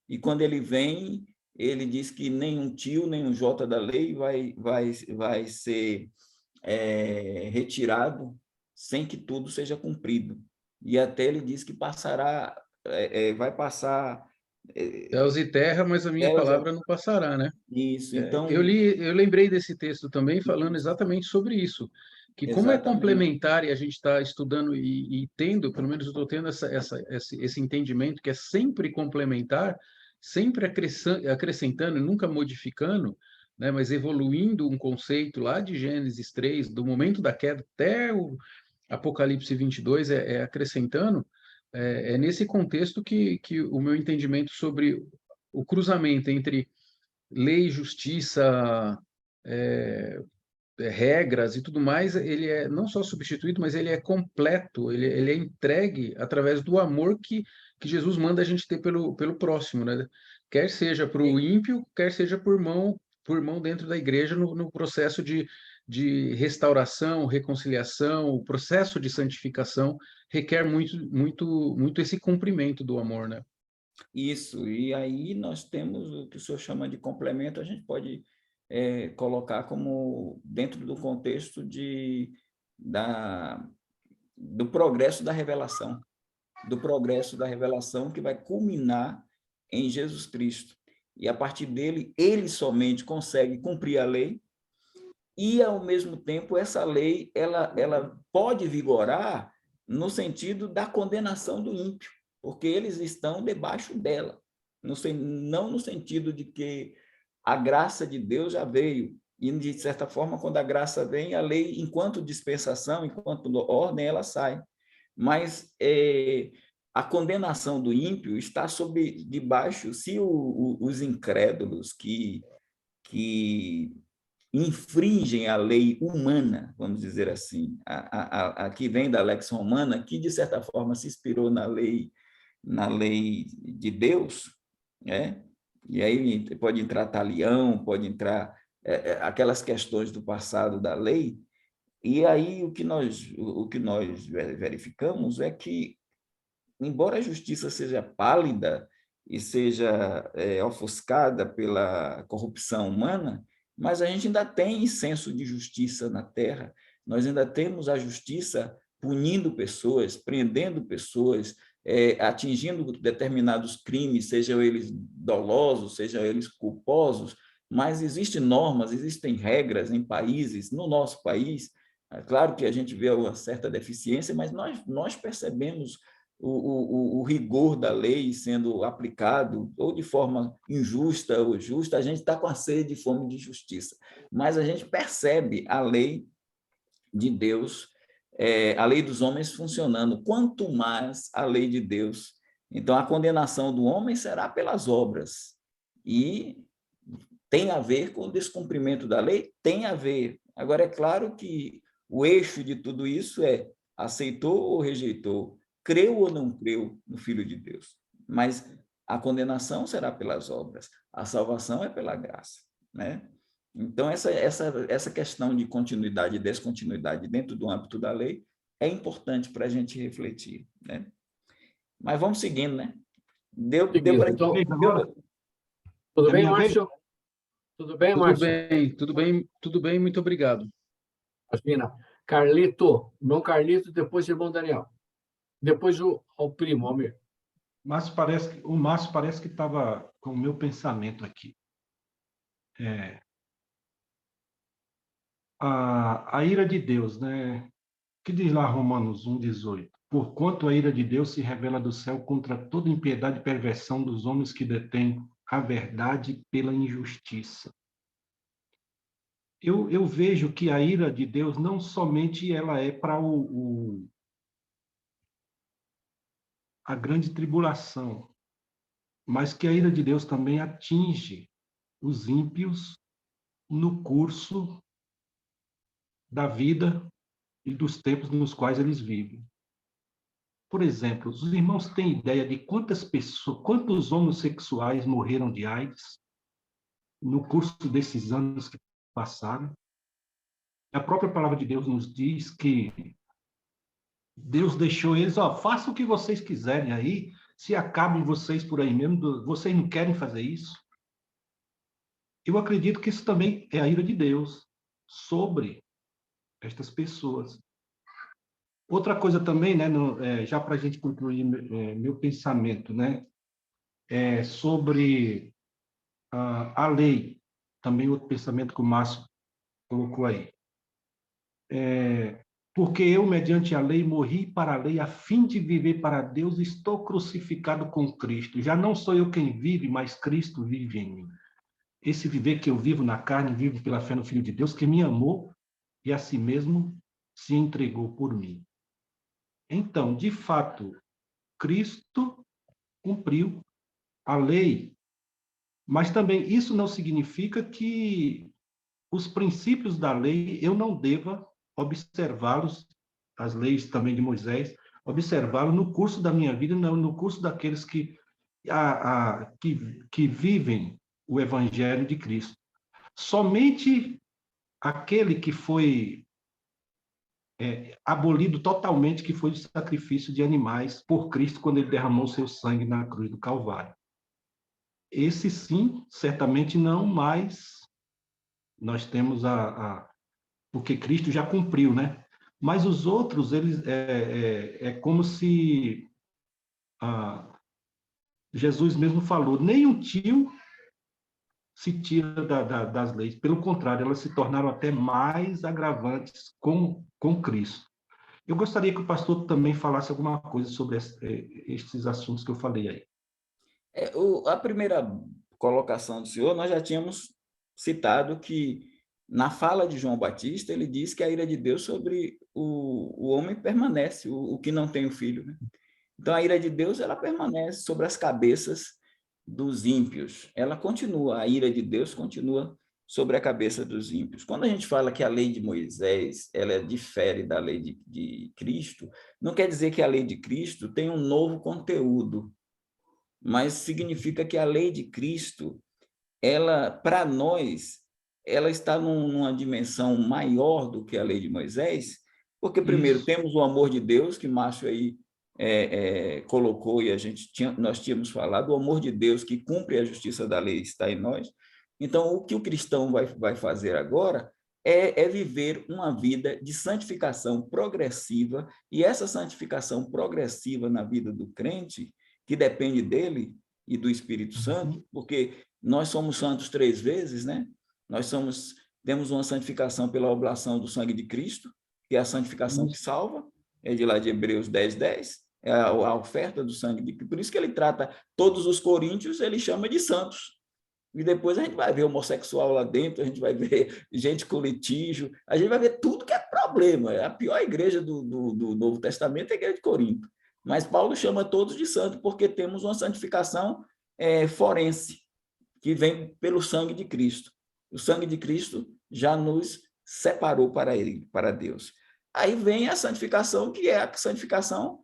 E quando ele vem, ele diz que nem um tio, nem um jota da lei vai ser retirado sem que tudo seja cumprido. E até ele diz que passará, vai passar... Céus e terra, mas a minha palavra não passará, né? Isso, Eu lembrei desse texto também falando exatamente sobre isso, que como é exatamente. complementar e a gente está estudando e tendo, pelo menos eu estou tendo esse entendimento que é sempre complementar, sempre acrescentando e nunca modificando, né, mas evoluindo um conceito lá de Gênesis 3, do momento da queda até o Apocalipse 22, acrescentando, é nesse contexto que o meu entendimento sobre o cruzamento entre lei, justiça, regras e tudo mais, ele é não só substituído, mas ele é completo, ele é entregue através do amor que Jesus manda a gente ter pelo próximo, né? Quer seja para o ímpio, quer seja por mão dentro da igreja no processo de restauração, reconciliação, o processo de santificação requer muito esse cumprimento do amor, né? Isso, e aí nós temos o que o senhor chama de complemento, a gente pode colocar como dentro do contexto do progresso da revelação que vai culminar em Jesus Cristo. E a partir dele, ele somente consegue cumprir a lei e, ao mesmo tempo, essa lei ela pode vigorar no sentido da condenação do ímpio, porque eles estão debaixo dela, não no sentido de que a graça de Deus já veio, e, de certa forma, quando a graça vem, a lei, enquanto dispensação, enquanto ordem, ela sai. Mas a condenação do ímpio está debaixo, se os incrédulos que infringem a lei humana, vamos dizer assim, a que vem da Lex Romana, que, de certa forma, se inspirou na lei de Deus, né? E aí pode entrar talião, pode entrar aquelas questões do passado da lei, e aí o que nós verificamos é que, embora a justiça seja pálida e seja ofuscada pela corrupção humana, mas a gente ainda tem senso de justiça na Terra, nós ainda temos a justiça punindo pessoas, prendendo pessoas, atingindo determinados crimes, sejam eles dolosos, sejam eles culposos, mas existem normas, existem regras em países, no nosso país, é claro que a gente vê uma certa deficiência, mas nós percebemos o rigor da lei sendo aplicado, ou de forma injusta ou justa, a gente está com a sede e fome de justiça. Mas a gente percebe a lei de Deus a lei dos homens funcionando, quanto mais a lei de Deus. Então, a condenação do homem será pelas obras. E tem a ver com o descumprimento da lei? Tem a ver. Agora, é claro que o eixo de tudo isso é aceitou ou rejeitou, creu ou não creu no Filho de Deus. Mas a condenação será pelas obras, a salvação é pela graça, né? Então, essa questão de continuidade e descontinuidade dentro do âmbito da lei é importante para a gente refletir, né? Mas vamos seguindo, né? Deu para... Então, Agora, tudo é bem, minha vez? Márcio? Tudo bem, Tudo Márcio? bem, tudo bem, tudo bem, muito obrigado. Imagina. Carlito, irmão Carlito, depois irmão Daniel. Depois o primo, Almir. O Márcio parece que estava com o meu pensamento aqui. A ira de Deus, né? Que diz lá Romanos 1,18? Porquanto a ira de Deus se revela do céu contra toda impiedade e perversão dos homens que detêm a verdade pela injustiça. Eu vejo que a ira de Deus não somente ela é para a grande tribulação, mas que a ira de Deus também atinge os ímpios no curso da vida e dos tempos nos quais eles vivem. Por exemplo, os irmãos têm ideia de quantos homossexuais morreram de AIDS no curso desses anos que passaram? A própria palavra de Deus nos diz que Deus deixou eles, façam o que vocês quiserem aí, se acabem vocês por aí mesmo, vocês não querem fazer isso? Eu acredito que isso também é a ira de Deus sobre estas pessoas. Outra coisa também, né, já para a gente concluir meu pensamento, né, sobre a lei, também outro pensamento que o Márcio colocou aí. Porque eu, mediante a lei, morri para a lei, a fim de viver para Deus, estou crucificado com Cristo. Já não sou eu quem vive, mas Cristo vive em mim. Esse viver que eu vivo na carne, vivo pela fé no Filho de Deus, que me amou e a si mesmo se entregou por mim. Então, de fato, Cristo cumpriu a lei, mas também isso não significa que os princípios da lei eu não deva observá-los, as leis também de Moisés, observá-los no curso da minha vida, no curso daqueles que vivem o Evangelho de Cristo. Somente aquele que foi abolido totalmente, que foi o sacrifício de animais por Cristo quando ele derramou seu sangue na cruz do Calvário. Esse sim, certamente não, mas nós temos porque Cristo já cumpriu, né? Mas os outros, eles como se Jesus mesmo falou, nem um tio se tira das leis. Pelo contrário, elas se tornaram até mais agravantes com Cristo. Eu gostaria que o pastor também falasse alguma coisa sobre esses assuntos que eu falei aí. A primeira colocação do senhor, nós já tínhamos citado que, na fala de João Batista, ele diz que a ira de Deus sobre o homem permanece, o que não tem o filho, né? Então, a ira de Deus, ela permanece sobre as cabeças dos ímpios. Ela continua, a ira de Deus continua sobre a cabeça dos ímpios. Quando a gente fala que a lei de Moisés, ela difere da lei de Cristo, não quer dizer que a lei de Cristo tem um novo conteúdo, mas significa que a lei de Cristo, ela, para nós, ela está numa dimensão maior do que a lei de Moisés, porque, primeiro, temos o amor de Deus, que Márcio aí colocou, e nós tínhamos falado, o amor de Deus que cumpre a justiça da lei está em nós. Então, o que o cristão vai fazer agora é viver uma vida de santificação progressiva, e essa santificação progressiva na vida do crente, que depende dele e do Espírito Santo, porque nós somos santos 3 vezes, né? Temos uma santificação pela oblação do sangue de Cristo, que é a santificação que salva, é de lá de Hebreus 10:10, é a oferta do sangue de Cristo. Por isso que ele trata todos os coríntios, ele chama de santos. E depois a gente vai ver homossexual lá dentro, a gente vai ver gente com litígio, a gente vai ver tudo que é problema. A pior igreja do Novo Testamento é a igreja de Corinto. Mas Paulo chama todos de santo porque temos uma santificação forense, que vem pelo sangue de Cristo. O sangue de Cristo já nos separou para ele, para Deus. Aí vem a santificação, que é a santificação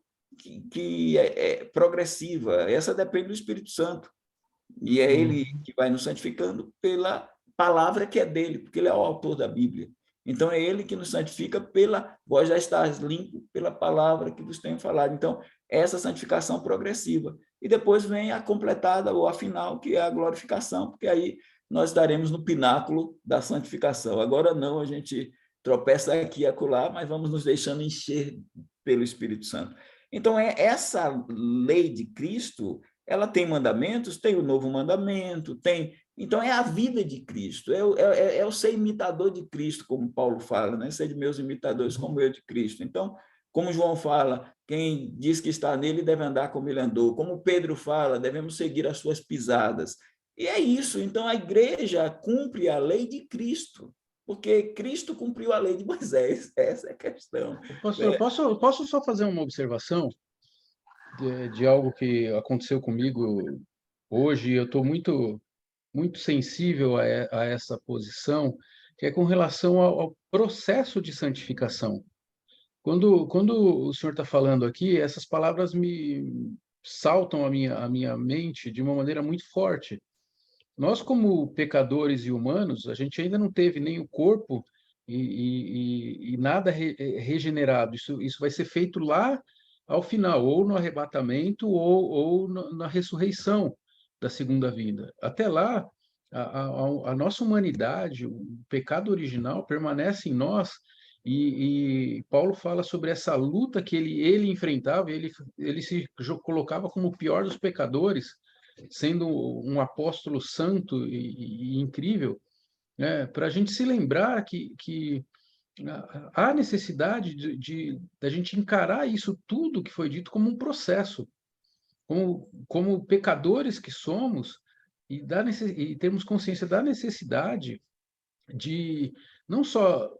que é progressiva. Essa depende do Espírito Santo. E é ele que vai nos santificando pela palavra que é dele, porque ele é o autor da Bíblia. Então, é ele que nos santifica pela... Vós já estás limpo pela palavra que vos tenho falado. Então, essa santificação progressiva. E depois vem a completada, ou a final, que é a glorificação, porque aí nós estaremos no pináculo da santificação. Agora não, a gente tropeça aqui e acolá, mas vamos nos deixando encher pelo Espírito Santo. Então, essa lei de Cristo, ela tem mandamentos, tem o novo mandamento, tem... Então, é a vida de Cristo, é o ser imitador de Cristo, como Paulo fala, né? Ser de meus imitadores como eu de Cristo. Então, como João fala, quem diz que está nele deve andar como ele andou. Como Pedro fala, devemos seguir as suas pisadas. E é isso. Então, a igreja cumpre a lei de Cristo, porque Cristo cumpriu a lei de Moisés. Essa é a questão. Pastor, posso só fazer uma observação de algo que aconteceu comigo hoje? Eu estou muito sensível a essa posição, que é com relação ao processo de santificação. Quando o senhor está falando aqui, essas palavras me saltam à minha mente de uma maneira muito forte. Nós, como pecadores e humanos, a gente ainda não teve nem o corpo e nada regenerado. Isso vai ser feito lá ao final, ou no arrebatamento, ou na ressurreição da segunda vinda. Até lá, a nossa humanidade, o pecado original permanece em nós, e Paulo fala sobre essa luta que ele enfrentava, ele se colocava como o pior dos pecadores, sendo um apóstolo santo e incrível, né? Para a gente se lembrar que há necessidade da gente encarar isso tudo que foi dito como um processo, como pecadores que somos, e termos consciência da necessidade de, não só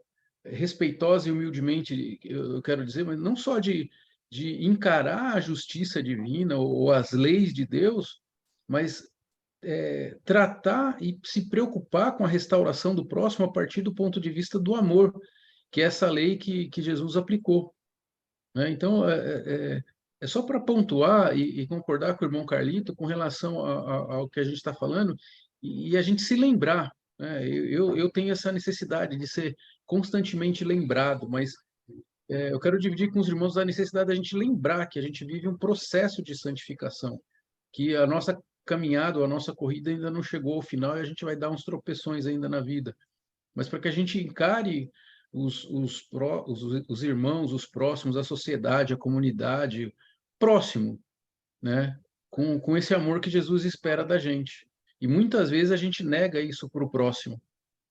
respeitosa e humildemente, eu quero dizer, mas não só de encarar a justiça divina ou as leis de Deus, mas tratar e se preocupar com a restauração do próximo a partir do ponto de vista do amor, que é essa lei que Jesus aplicou, né? Então, é só para pontuar e concordar com o irmão Carlito com relação ao que a gente está falando, e a gente se lembrar, né? Eu tenho essa necessidade de ser constantemente lembrado, mas eu quero dividir com os irmãos a necessidade da gente lembrar que a gente vive um processo de santificação, que a nossa caminhada, a nossa corrida ainda não chegou ao final e a gente vai dar uns tropeções ainda na vida. Mas para que a gente encare os irmãos, os próximos, a sociedade, a comunidade, próximo, né? Com esse amor que Jesus espera da gente. E muitas vezes a gente nega isso para o próximo.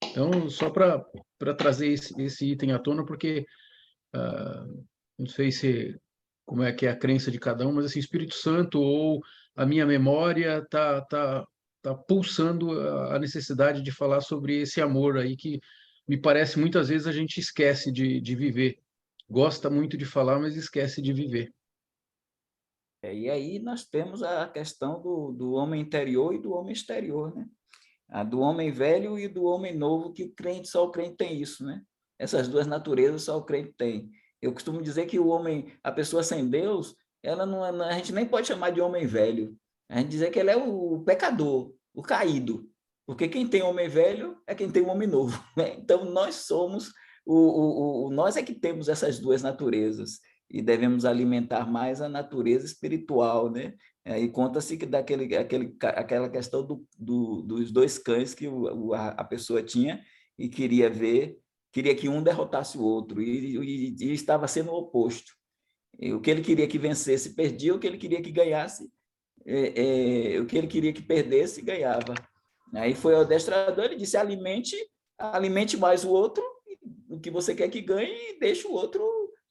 Então, só para trazer esse item à tona, porque não sei como é que é a crença de cada um, mas assim, Espírito Santo ou a minha memória tá pulsando a necessidade de falar sobre esse amor aí que me parece muitas vezes a gente esquece de viver. Gosta muito de falar, mas esquece de viver. E aí nós temos a questão do homem interior e do homem exterior, né? A do homem velho e do homem novo, que só o crente tem isso, né? Essas duas naturezas só o crente tem. Eu costumo dizer que a pessoa sem Deus, ela não, a gente nem pode chamar de homem velho. A gente dizer que ele é o pecador, o caído. Porque quem tem homem velho é quem tem um homem novo, né? Então, nós somos, nós é que temos essas duas naturezas e devemos alimentar mais a natureza espiritual, né? E conta-se que aquela questão dos dois cães que a pessoa tinha e queria que um derrotasse o outro, e estava sendo o oposto. O que ele queria que vencesse, perdia, o que ele queria que ganhasse, o que ele queria que perdesse, ganhava. Aí foi o adestrador, ele disse, alimente mais o outro, o que você quer que ganhe, e deixa o outro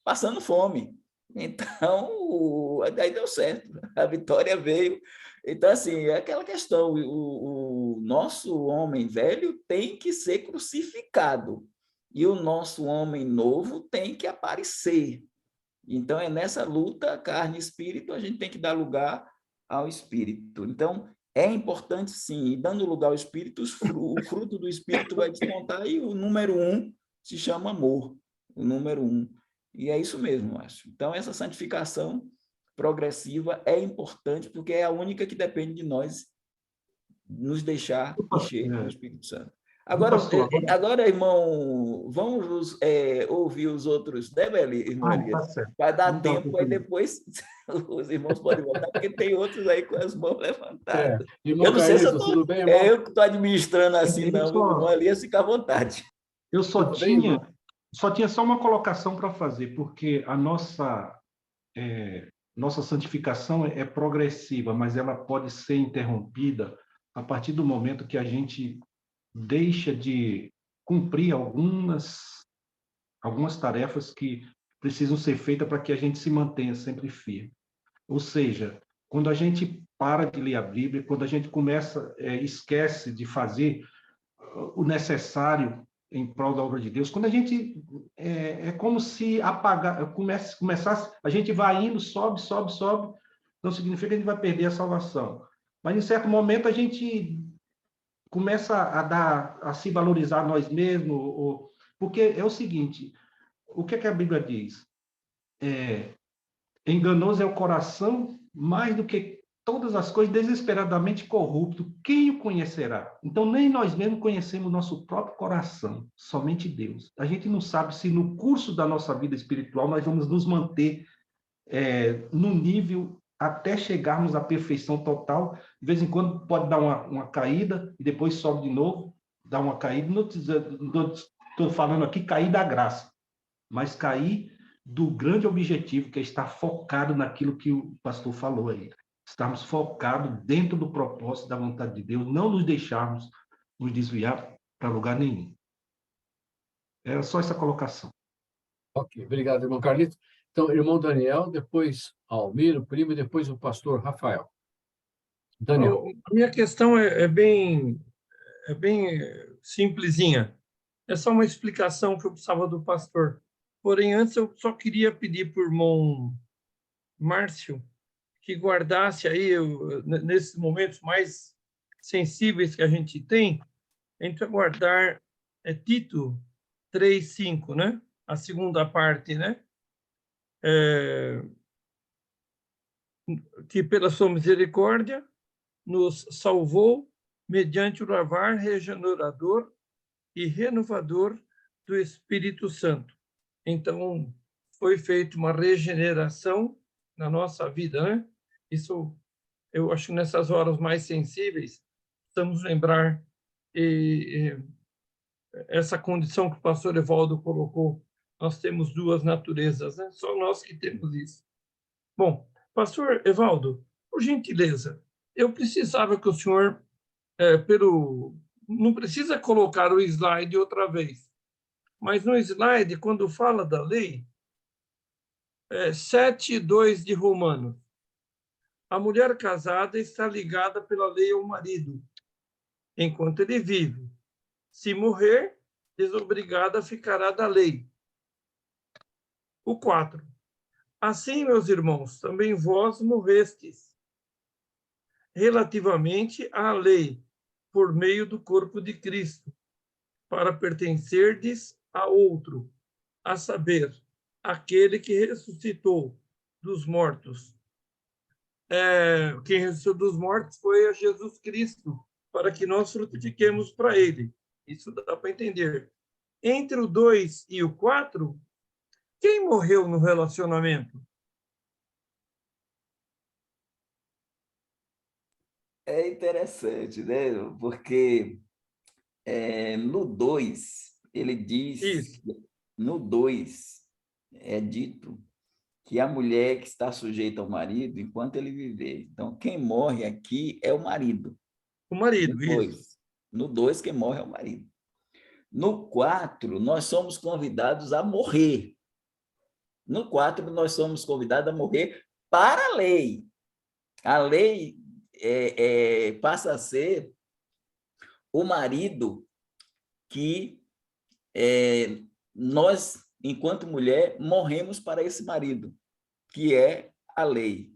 passando fome. Então, aí deu certo, a vitória veio. Então, assim, é aquela questão, o nosso homem velho tem que ser crucificado. e o nosso homem novo tem que aparecer. Então, é nessa luta, carne e espírito, a gente tem que dar lugar ao espírito. Então, é importante, sim, e dando lugar ao espírito, o fruto do espírito vai despontar, e o número 1 se chama amor, o número 1. E é isso mesmo, acho. Então, essa santificação progressiva é importante, porque é a única que depende de nós nos deixar encher com o Espírito Santo. Agora, Pastor, agora, irmão, vamos ouvir os outros, né, irmão Elias? tá certo. Vai dar Então, tempo, aí depois os irmãos podem voltar, porque tem outros aí com as mãos levantadas. Irmão Eu não sei se Carlito, tudo bem, irmão? eu que estou administrando assim, Eu não, só- irmão Elias, fica à vontade. Eu só Tudo bem, irmão? tinha só uma colocação para fazer, porque a nossa santificação é progressiva, mas ela pode ser interrompida a partir do momento que a gente deixa de cumprir algumas tarefas que precisam ser feitas para que a gente se mantenha sempre firme. Ou seja, quando a gente para de ler a Bíblia, quando a gente esquece de fazer o necessário em prol da obra de Deus, quando a gente é como se começasse, a gente vai indo, sobe, não significa que a gente vai perder a salvação, mas em certo momento a gente começa a se valorizar nós mesmos, porque é o seguinte, o que a Bíblia diz? Enganoso é o coração mais do que todas as coisas, desesperadamente corrupto. Quem o conhecerá? Então, nem nós mesmos conhecemos o nosso próprio coração, somente Deus. A gente não sabe se no curso da nossa vida espiritual nós vamos nos manter no nível até chegarmos à perfeição total. De vez em quando pode dar uma caída e depois sobe de novo, dá uma caída. Não estou falando aqui cair da graça, mas cair do grande objetivo, que é estar focado naquilo que o pastor falou aí. Estarmos focados dentro do propósito da vontade de Deus, não nos deixarmos nos desviar para lugar nenhum. Era só essa colocação. Ok, obrigado, irmão Carlito. Então, irmão Daniel, depois Almir, o primo, e depois o pastor Rafael. Daniel. A minha questão é bem simplesinha. É só uma explicação que eu precisava do pastor. Porém, antes eu só queria pedir para o irmão Márcio que guardasse aí, nesses momentos mais sensíveis que a gente tem, a gente vai guardar Tito 3:5, né? A segunda parte, né? Que pela sua misericórdia nos salvou mediante o lavar regenerador e renovador do Espírito Santo. Então, foi feita uma regeneração na nossa vida, né? Isso, eu acho que nessas horas mais sensíveis, precisamos lembrar essa condição que o pastor Evaldo colocou. Nós temos duas naturezas, né? Só nós que temos isso. Bom, pastor Evaldo, por gentileza, eu precisava que o senhor, não precisa colocar o slide outra vez, mas no slide, quando fala da lei, 7:2 de Romanos, a mulher casada está ligada pela lei ao marido, enquanto ele vive. Se morrer, desobrigada ficará da lei. O 4. Assim, meus irmãos, também vós morrestes relativamente à lei, por meio do corpo de Cristo, para pertencerdes a outro, a saber, aquele que ressuscitou dos mortos. Quem ressuscitou dos mortos foi a Jesus Cristo, para que nós frutifiquemos para ele. Isso dá para entender. Entre o 2 e o 4, quem morreu no relacionamento? É interessante, né? Porque no 2, ele diz, Isso. no 2 é dito que a mulher que está sujeita ao marido enquanto ele viver. Então, quem morre aqui é o marido. O marido, isso. No 2, quem morre é o marido. No 4, nós somos convidados a morrer. No 4, nós somos convidados a morrer para a lei. A lei passa a ser o marido que nós, enquanto mulher, morremos para esse marido, que é a lei,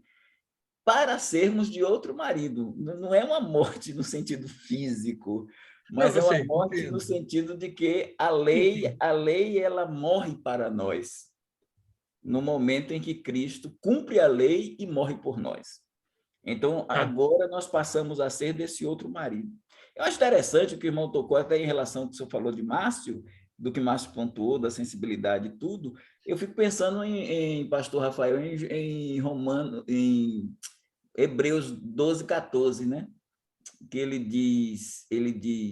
para sermos de outro marido. Não é uma morte no sentido físico, mas Não, é eu uma sei, morte no entendo. sentido de que a lei ela morre para nós, no momento em que Cristo cumpre a lei e morre por nós. Então, Ah, agora nós passamos a ser desse outro marido. Eu acho interessante o que o irmão tocou, até em relação ao que o senhor falou de Márcio, do que Márcio pontuou, da sensibilidade e tudo. Eu fico pensando em pastor Rafael, em Hebreus 12, 14, né? Que ele diz,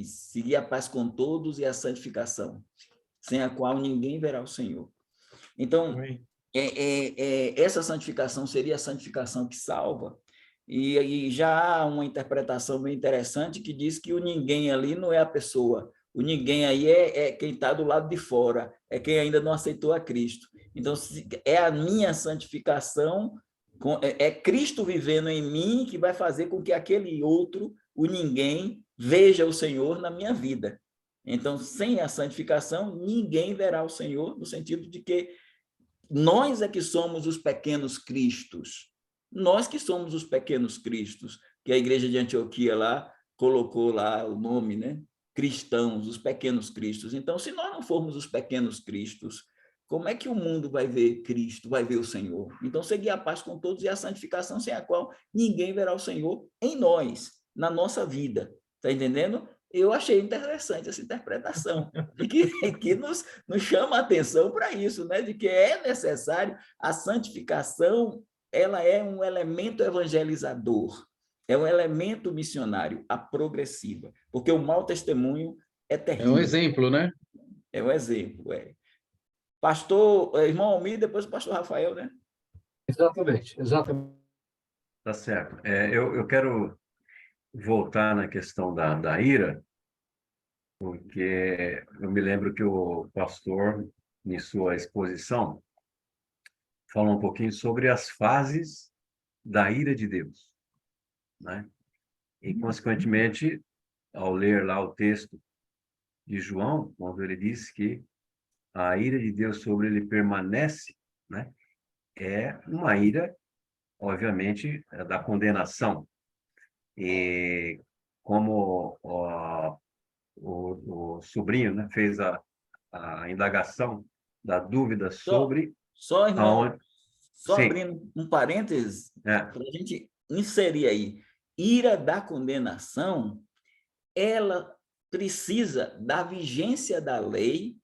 seguir a paz com todos e a santificação, sem a qual ninguém verá o Senhor. Então, amém. essa santificação seria a santificação que salva, e já há uma interpretação bem interessante que diz que o ninguém ali não é a pessoa, o ninguém aí é quem está do lado de fora, é quem ainda não aceitou a Cristo. Então, é a minha santificação, é Cristo vivendo em mim que vai fazer com que aquele outro, o ninguém, veja o Senhor na minha vida. Então, sem a santificação, ninguém verá o Senhor, no sentido de que nós é que somos os pequenos cristos. Nós que somos os pequenos cristos, que a igreja de Antioquia lá colocou lá o nome, né? Cristãos, os pequenos cristos. Então, se nós não formos os pequenos cristos, como é que o mundo vai ver Cristo, vai ver o Senhor? Então, seguir a paz com todos e a santificação, sem a qual ninguém verá o Senhor em nós, na nossa vida. Está entendendo? Eu achei interessante essa interpretação, e que nos chama a atenção para isso, né? De que é necessário a santificação, ela é um elemento evangelizador, é um elemento missionário, a progressiva, porque o mau testemunho é É um terrível, exemplo, né? é um exemplo. Pastor, irmão Almir, depois o pastor Rafael, né? Exatamente, exatamente. Tá certo. Eu quero voltar na questão da ira, porque eu me lembro que o pastor, em sua exposição, falou um pouquinho sobre as fases da ira de Deus, né? E, consequentemente, ao ler lá o texto de João, quando ele diz que a ira de Deus sobre ele permanece, né? É uma ira, obviamente, da condenação. E como o sobrinho, né, fez a indagação da dúvida Só, sobre só irmão, aonde... só Sim, abrindo um parênteses, é, para a gente inserir aí, ira da condenação, ela precisa da vigência da lei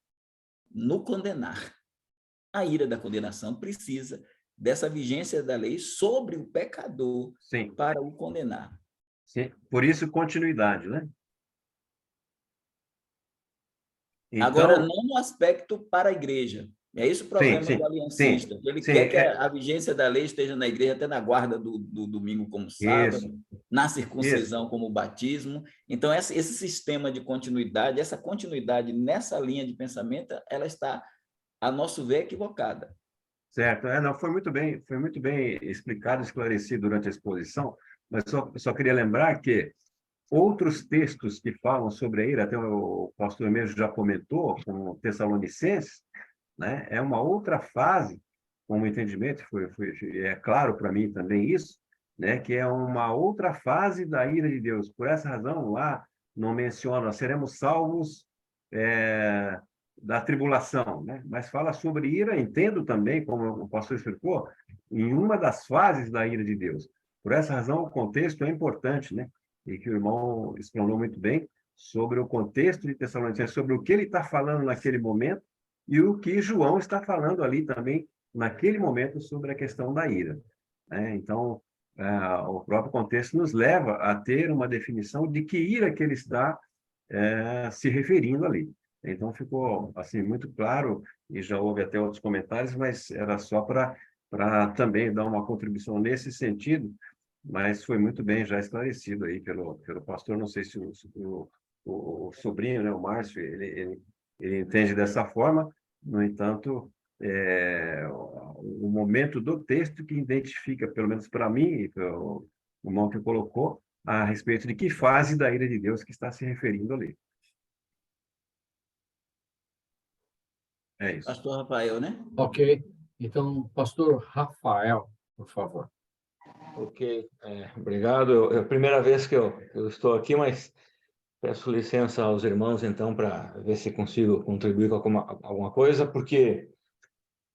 no condenar. A ira da condenação precisa dessa vigência da lei sobre o pecador sim, para o condenar. sim. Por isso, continuidade, né? Agora, Então, não no aspecto para a igreja. É esse o sim, problema do sim, sim, aliancista. Ele sim, quer que a vigência da lei esteja na igreja, até na guarda do domingo como isso, sábado, na isso. circuncisão como batismo. Então, esse sistema de continuidade, essa continuidade nessa linha de pensamento, ela está, a nosso ver, equivocada. Certo, não, foi muito bem explicado, esclarecido durante a exposição, mas só queria lembrar que outros textos que falam sobre a ira, até o pastor mesmo já comentou, como Tessalonicenses, né, é uma outra fase, como entendimento, é claro para mim também isso, né, que é uma outra fase da ira de Deus. Por essa razão, lá não menciona, seremos salvos da tribulação, né? Mas fala sobre ira, entendo também, como o pastor explicou, em uma das fases da ira de Deus. Por essa razão, o contexto é importante, né? E que o irmão explanou muito bem sobre o contexto de Tessalonicenses, sobre o que ele está falando naquele momento e o que João está falando ali também naquele momento sobre a questão da ira, né? Então, o próprio contexto nos leva a ter uma definição de que ira que ele está se referindo ali. Então, ficou assim muito claro, e já houve até outros comentários, mas era só para também dar uma contribuição nesse sentido, mas foi muito bem já esclarecido aí pelo pastor. Não sei se o sobrinho, né, o Márcio, ele entende dessa forma. No entanto, o momento do texto que identifica, pelo menos para mim, e pelo irmão que colocou, a respeito de que fase da ira de Deus que está se referindo ali. É isso. Pastor Rafael, né? Ok. Então, pastor Rafael, por favor. Ok, obrigado. É a primeira vez que eu estou aqui, mas peço licença aos irmãos, então, para ver se consigo contribuir com alguma coisa, porque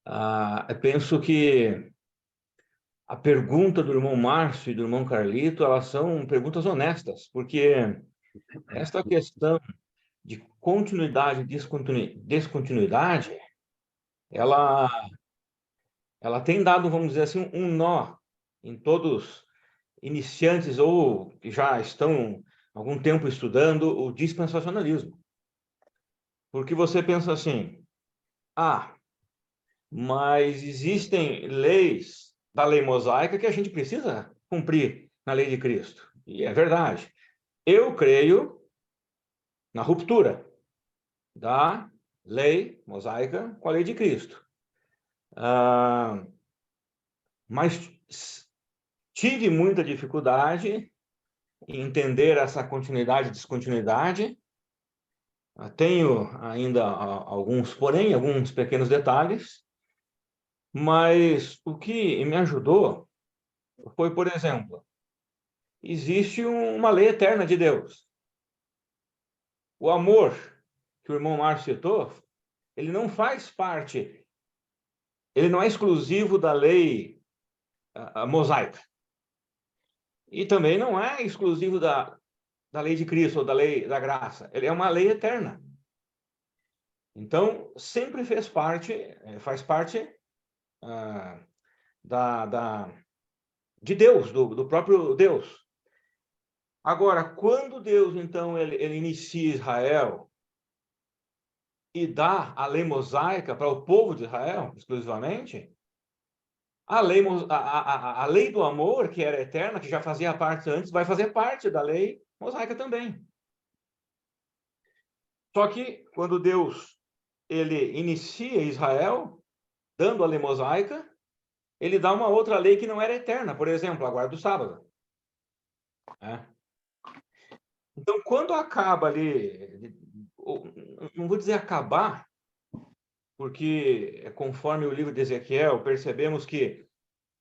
eu penso que a pergunta do irmão Márcio e do irmão Carlito, elas são perguntas honestas, porque esta questão de continuidade e descontinuidade, ela tem dado, vamos dizer assim, um nó em todos iniciantes ou que já estão há algum tempo estudando o dispensacionalismo. Porque você pensa assim, mas existem leis da lei mosaica que a gente precisa cumprir na lei de Cristo. E é verdade. Eu creio na ruptura da lei mosaica com a lei de Cristo. Mas tive muita dificuldade em entender essa continuidade e descontinuidade. Tenho ainda alguns pequenos detalhes, mas o que me ajudou foi, por exemplo, existe uma lei eterna de Deus. O amor que o irmão Márcio citou, ele não faz parte, ele não é exclusivo da lei mosaica. E também não é exclusivo da lei de Cristo ou da lei da graça. Ele é uma lei eterna. Então, sempre faz parte de Deus, do próprio Deus. Agora, quando Deus, então, ele inicia Israel e dá a lei mosaica para o povo de Israel, exclusivamente, a lei do amor, que era eterna, que já fazia parte antes, vai fazer parte da lei mosaica também. Só que, quando Deus ele inicia Israel, dando a lei mosaica, ele dá uma outra lei que não era eterna, por exemplo, a guarda do sábado. Então, quando acaba ali, não vou dizer acabar, porque conforme o livro de Ezequiel, percebemos que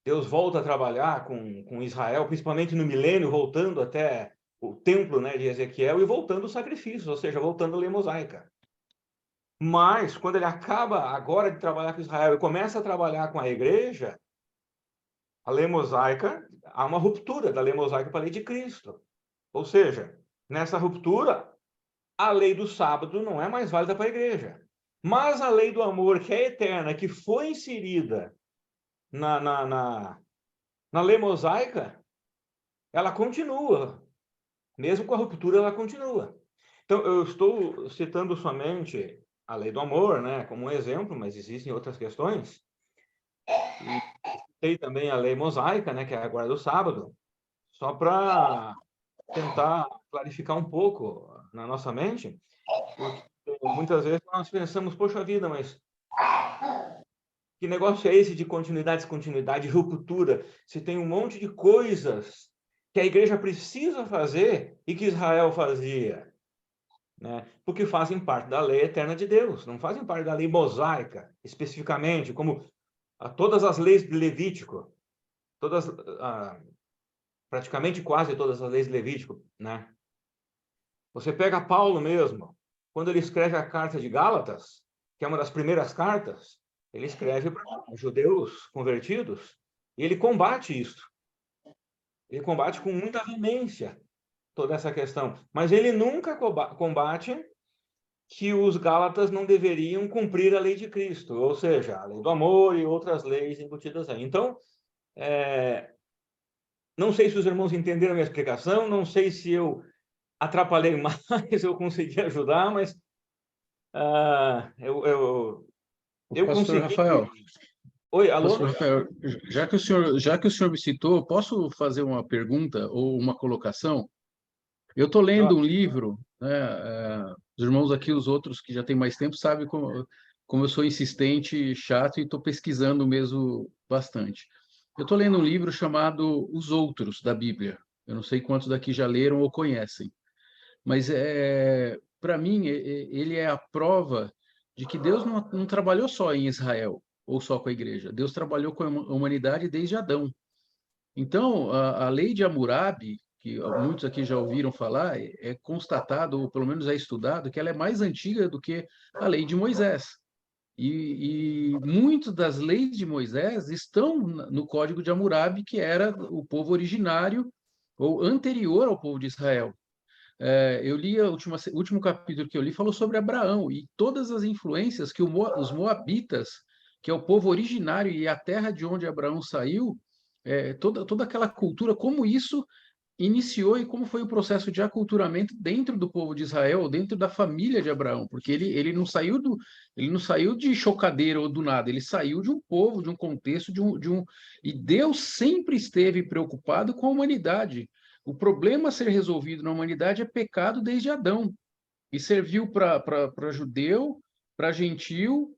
Deus volta a trabalhar com Israel, principalmente no milênio, voltando até o templo, né, de Ezequiel e voltando os sacrifícios, ou seja, voltando a lei mosaica. Mas, quando ele acaba agora de trabalhar com Israel e começa a trabalhar com a igreja, a lei mosaica, há uma ruptura da lei mosaica para a lei de Cristo. Ou seja, nessa ruptura, a lei do sábado não é mais válida para a igreja. Mas a lei do amor, que é eterna, que foi inserida na lei mosaica, ela continua. Mesmo com a ruptura, ela continua. Então, eu estou citando somente a lei do amor, né, como um exemplo, mas existem outras questões. E tem também a lei mosaica, né, que é a guarda do sábado, só para tentar clarificar um pouco na nossa mente, porque muitas vezes nós pensamos, poxa vida, mas que negócio é esse de continuidade, descontinuidade, ruptura? Se tem um monte de coisas que a igreja precisa fazer e que Israel fazia, né? Porque fazem parte da lei eterna de Deus, não fazem parte da lei mosaica, especificamente, como todas as leis de Levítico, praticamente quase todas as leis de Levítico, né? Você pega Paulo mesmo, quando ele escreve a carta de Gálatas, que é uma das primeiras cartas, ele escreve para judeus convertidos, e ele combate isso. Ele combate com muita veemência toda essa questão. Mas ele nunca combate que os gálatas não deveriam cumprir a lei de Cristo, ou seja, a lei do amor e outras leis embutidas aí. Então, não sei se os irmãos entenderam a minha explicação, não sei se eu atrapalhei mais, eu consegui ajudar, mas eu Pastor consegui... Rafael, Oi, alô? Pastor Rafael, já que o senhor me citou, posso fazer uma pergunta ou uma colocação? Eu estou lendo um livro, né, os irmãos aqui, os outros que já têm mais tempo, sabem como eu sou insistente, chato, e estou pesquisando mesmo bastante. Eu estou lendo um livro chamado Os Outros, da Bíblia. Eu não sei quantos daqui já leram ou conhecem, mas para mim ele é a prova de que Deus não trabalhou só em Israel ou só com a igreja. Deus trabalhou com a humanidade desde Adão. Então, a lei de Hammurabi, que muitos aqui já ouviram falar, é constatado, ou pelo menos é estudado, que ela é mais antiga do que a lei de Moisés. E muitas das leis de Moisés estão no Código de Hammurabi, que era o povo originário ou anterior ao povo de Israel. Eu li o último capítulo que eu li, falou sobre Abraão e todas as influências que os moabitas, que é o povo originário e a terra de onde Abraão saiu, toda aquela cultura, como isso iniciou e como foi o processo de aculturamento dentro do povo de Israel, dentro da família de Abraão, porque ele não saiu de chocadeira ou do nada, ele saiu de um povo, de um contexto, e Deus sempre esteve preocupado com a humanidade. O problema a ser resolvido na humanidade é pecado desde Adão, e serviu para judeu, para gentil,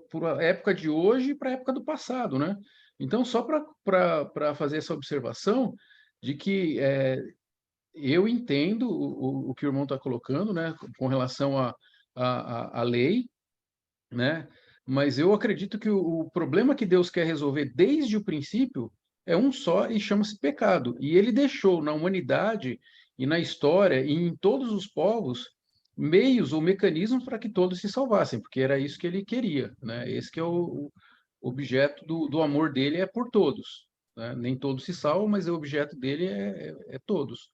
para a época de hoje e para a época do passado, né? Então, só para fazer essa observação de que eu entendo o que o irmão está colocando, né, com relação à lei, né? Mas eu acredito que o problema que Deus quer resolver desde o princípio é um só e chama-se pecado. E ele deixou na humanidade e na história e em todos os povos meios ou mecanismos para que todos se salvassem, porque era isso que ele queria, né? Esse que é o objeto do amor dele, é por todos, né? Nem todos se salvam, mas o objeto dele é todos.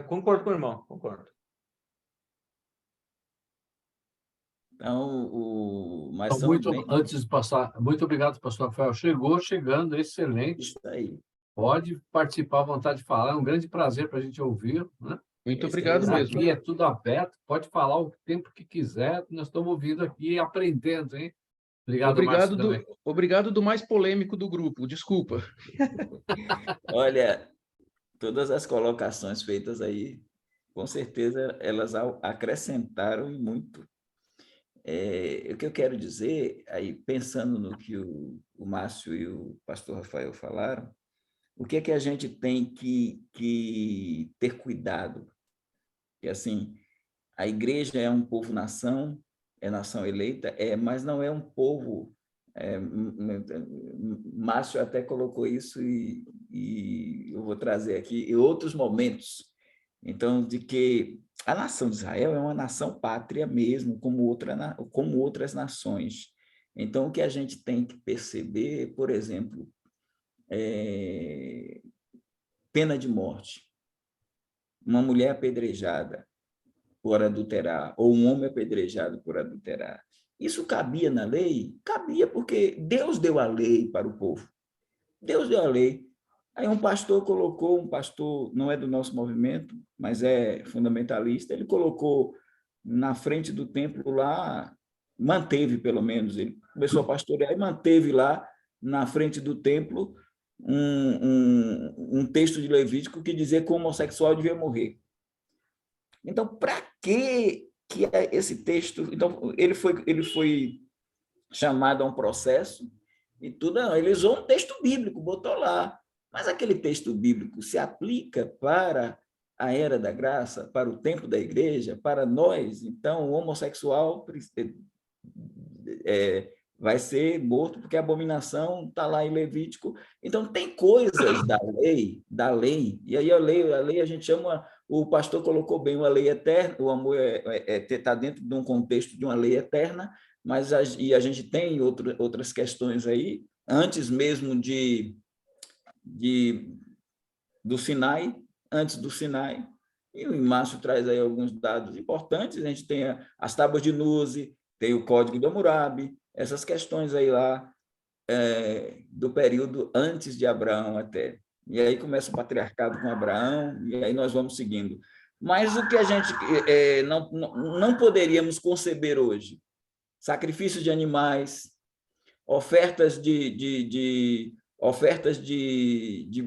Concordo com o irmão, concordo. Então, mas Então, são bem... antes de passar, muito obrigado, pastor Rafael. Chegando, excelente. Isso aí. Pode participar à vontade de falar, é um grande prazer para a gente ouvir, né? Muito obrigado mesmo. Aqui é tudo aberto, pode falar o tempo que quiser, nós estamos ouvindo aqui e aprendendo, hein? Obrigado do mais polêmico do grupo, desculpa. Olha, todas as colocações feitas aí, com certeza, elas acrescentaram muito. O que eu quero dizer, aí pensando no que o Márcio e o pastor Rafael falaram, o que é que a gente tem que ter cuidado? Que, assim, a igreja é um povo-nação, é nação eleita, mas não é um povo... Márcio até colocou isso e eu vou trazer aqui em outros momentos. Então, de que a nação de Israel é uma nação pátria mesmo, como outras nações. Então, o que a gente tem que perceber, por exemplo, pena de morte. Uma mulher apedrejada por adulterar, ou um homem apedrejado por adulterar. Isso cabia na lei? Cabia, porque Deus deu a lei para o povo. Deus deu a lei. Aí um pastor não é do nosso movimento, mas é fundamentalista, ele colocou na frente do templo lá, manteve pelo menos, ele começou a pastorear e manteve lá na frente do templo um texto de Levítico que dizia que o homossexual devia morrer. Então, para que esse texto... Então, ele foi chamado a um processo e tudo, não, ele usou um texto bíblico, botou lá. Mas aquele texto bíblico se aplica para a era da graça, para o tempo da igreja, para nós. Então, o homossexual vai ser morto porque a abominação está lá em Levítico. Então, tem coisas da lei, e aí a lei a gente chama, o pastor colocou bem, uma lei eterna, o amor está dentro de um contexto de uma lei eterna, mas a gente tem outras questões aí, antes mesmo do Sinai, antes do Sinai, e o Márcio traz aí alguns dados importantes, a gente tem as tábuas de Nuse, tem o Código de Hammurabi, essas questões aí lá do período antes de Abraão até. E aí começa o patriarcado com Abraão, e aí nós vamos seguindo. Mas o que a gente não poderíamos conceber hoje? Sacrifício de animais, ofertas de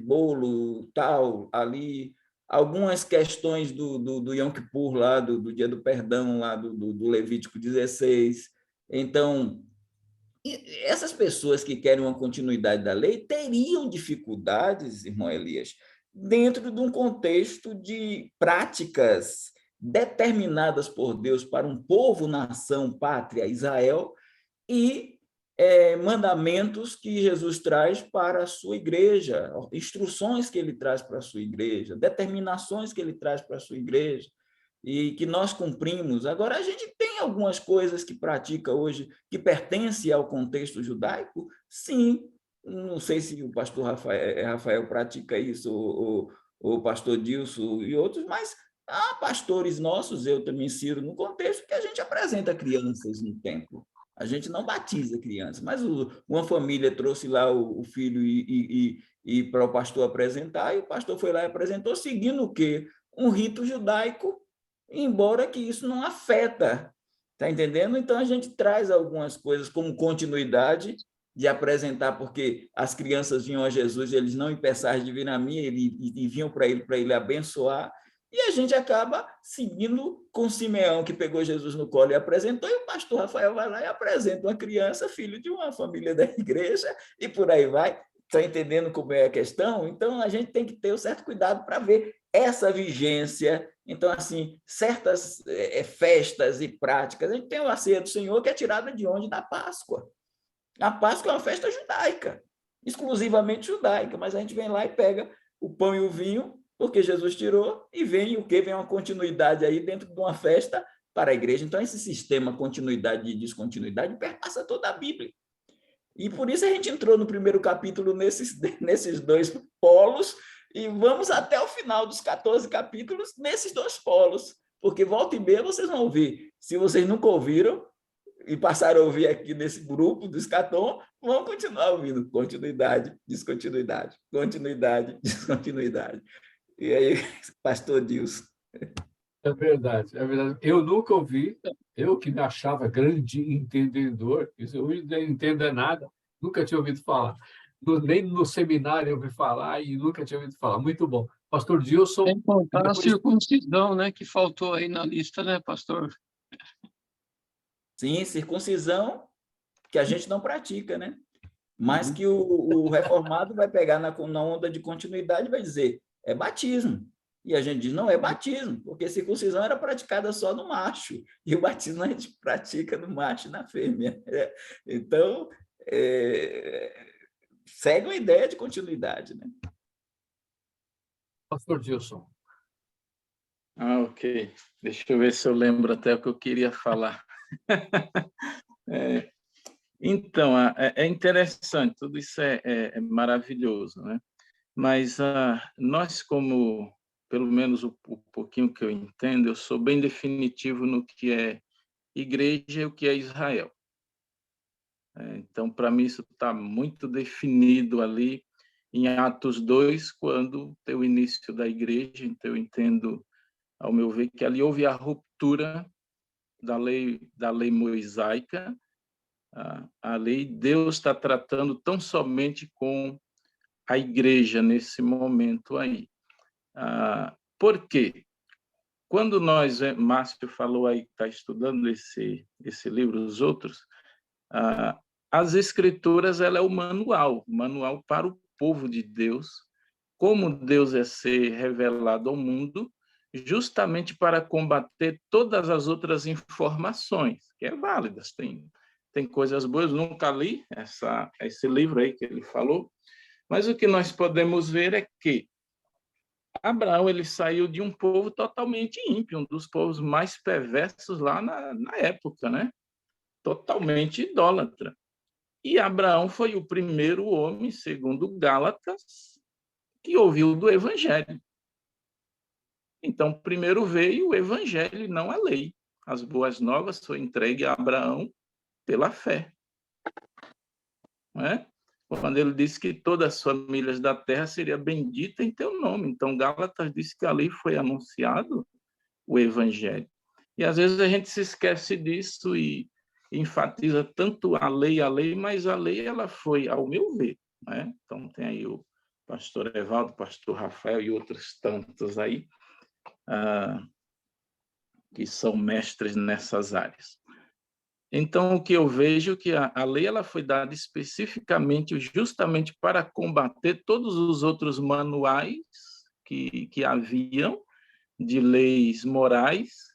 bolo, tal, ali, algumas questões do Yom Kippur, lá, do Dia do Perdão, lá do Levítico 16. Então, essas pessoas que querem uma continuidade da lei teriam dificuldades, irmão Elias, dentro de um contexto de práticas determinadas por Deus para um povo, nação, pátria, Israel, e mandamentos que Jesus traz para a sua igreja, instruções que ele traz para a sua igreja, determinações que ele traz para a sua igreja, e que nós cumprimos. Agora, a gente tem algumas coisas que pratica hoje que pertencem ao contexto judaico? Sim. Não sei se o pastor Rafael pratica isso, ou o pastor Dilson e outros, mas há pastores nossos, eu também insiro no contexto, que a gente apresenta crianças no templo. A gente não batiza crianças, mas uma família trouxe lá o filho e para o pastor apresentar, e o pastor foi lá e apresentou, seguindo o quê? Um rito judaico, embora que isso não afeta, está entendendo? Então, a gente traz algumas coisas como continuidade de apresentar, porque as crianças vinham a Jesus, eles não impeçaram de vir a mim, e vinham para ele abençoar, e a gente acaba seguindo com Simeão, que pegou Jesus no colo e apresentou, e o pastor Rafael vai lá e apresenta uma criança, filho de uma família da igreja, e por aí vai. Está entendendo como é a questão? Então, a gente tem que ter um certo cuidado para ver essa vigência. Então, assim, certas festas e práticas, a gente tem a ceia do Senhor, que é tirada de onde? Da Páscoa. A Páscoa é uma festa judaica, exclusivamente judaica, mas a gente vem lá e pega o pão e o vinho, porque Jesus tirou, e vem o quê? Vem uma continuidade aí dentro de uma festa para a igreja. Então, esse sistema continuidade e descontinuidade perpassa toda a Bíblia. E por isso a gente entrou no primeiro capítulo nesses dois polos, e vamos até o final dos 14 capítulos nesses dois polos, porque volta e meia vocês vão ouvir. Se vocês nunca ouviram e passaram a ouvir aqui nesse grupo do Escatom, vão continuar ouvindo continuidade, descontinuidade, continuidade, descontinuidade. E aí, pastor Dilson? É verdade, é verdade. Eu nunca ouvi, eu que me achava grande entendedor, isso eu não entendo nada, nunca tinha ouvido falar. Nem no seminário eu ouvi falar e nunca tinha ouvido falar. Muito bom. Pastor Dilson... Sem contar a circuncisão, né, que faltou aí na lista, né, pastor? Sim, circuncisão, que a gente não pratica, né? Mas que o reformado vai pegar na onda de continuidade e vai dizer, é batismo. E a gente diz, não é batismo, porque circuncisão era praticada só no macho, e o batismo a gente pratica no macho e na fêmea. Então, segue uma ideia de continuidade, né? Pastor Dilson. Ok. Deixa eu ver se eu lembro até o que eu queria falar. Então, é interessante, tudo isso é maravilhoso, né? Mas nós, como, pelo menos o pouquinho que eu entendo, eu sou bem definitivo no que é igreja e o que é Israel. Então, para mim, isso está muito definido ali em Atos 2, quando tem o início da igreja. Então, eu entendo, ao meu ver, que ali houve a ruptura da lei mosaica. A lei, Deus está tratando tão somente com a igreja nesse momento aí. Por quê? Quando nós, Márcio falou aí, está estudando esse livro, os outros, as escrituras, ela é o manual para o povo de Deus, como Deus é ser revelado ao mundo, justamente para combater todas as outras informações, que é válidas, tem coisas boas, nunca li esse livro aí que ele falou, mas o que nós podemos ver é que Abraão ele saiu de um povo totalmente ímpio, um dos povos mais perversos lá na época, né? Totalmente idólatra. E Abraão foi o primeiro homem, segundo Gálatas, que ouviu do Evangelho. Então, primeiro veio o Evangelho, não a lei. As boas novas foi entregue a Abraão pela fé. Não é? Quando ele disse que todas as famílias da terra seriam benditas em teu nome. Então, Gálatas disse que ali foi anunciado o Evangelho. E, às vezes, a gente se esquece disso e enfatiza tanto a lei, mas a lei ela foi, ao meu ver, né? Então, tem aí o pastor Evaldo, o pastor Rafael e outros tantos aí, que são mestres nessas áreas. Então, o que eu vejo é que a lei ela foi dada especificamente, justamente para combater todos os outros manuais que haviam, de leis morais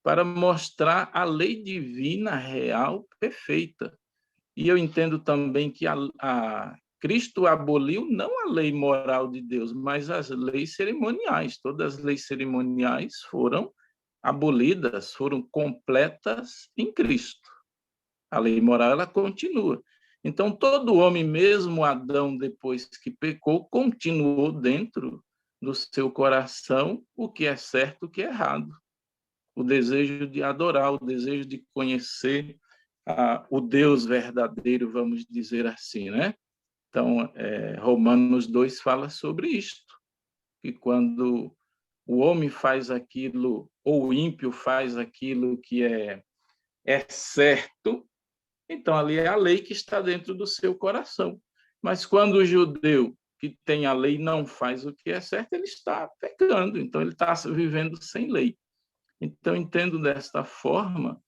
para mostrar a lei divina, real, perfeita. E eu entendo também que Cristo aboliu não a lei moral de Deus, mas as leis cerimoniais. Todas as leis cerimoniais foram abolidas, foram completas em Cristo. A lei moral, ela continua. Então, todo homem, mesmo Adão, depois que pecou, continuou dentro do seu coração o que é certo, o que é errado. O desejo de adorar, o desejo de conhecer o Deus verdadeiro, vamos dizer assim, né? Então, Romanos 2 fala sobre isto, que quando o homem faz aquilo, ou o ímpio faz aquilo que é certo, então ali é a lei que está dentro do seu coração. Mas quando o judeu que tem a lei não faz o que é certo, ele está pecando, então ele está vivendo sem lei. Então, entendo desta forma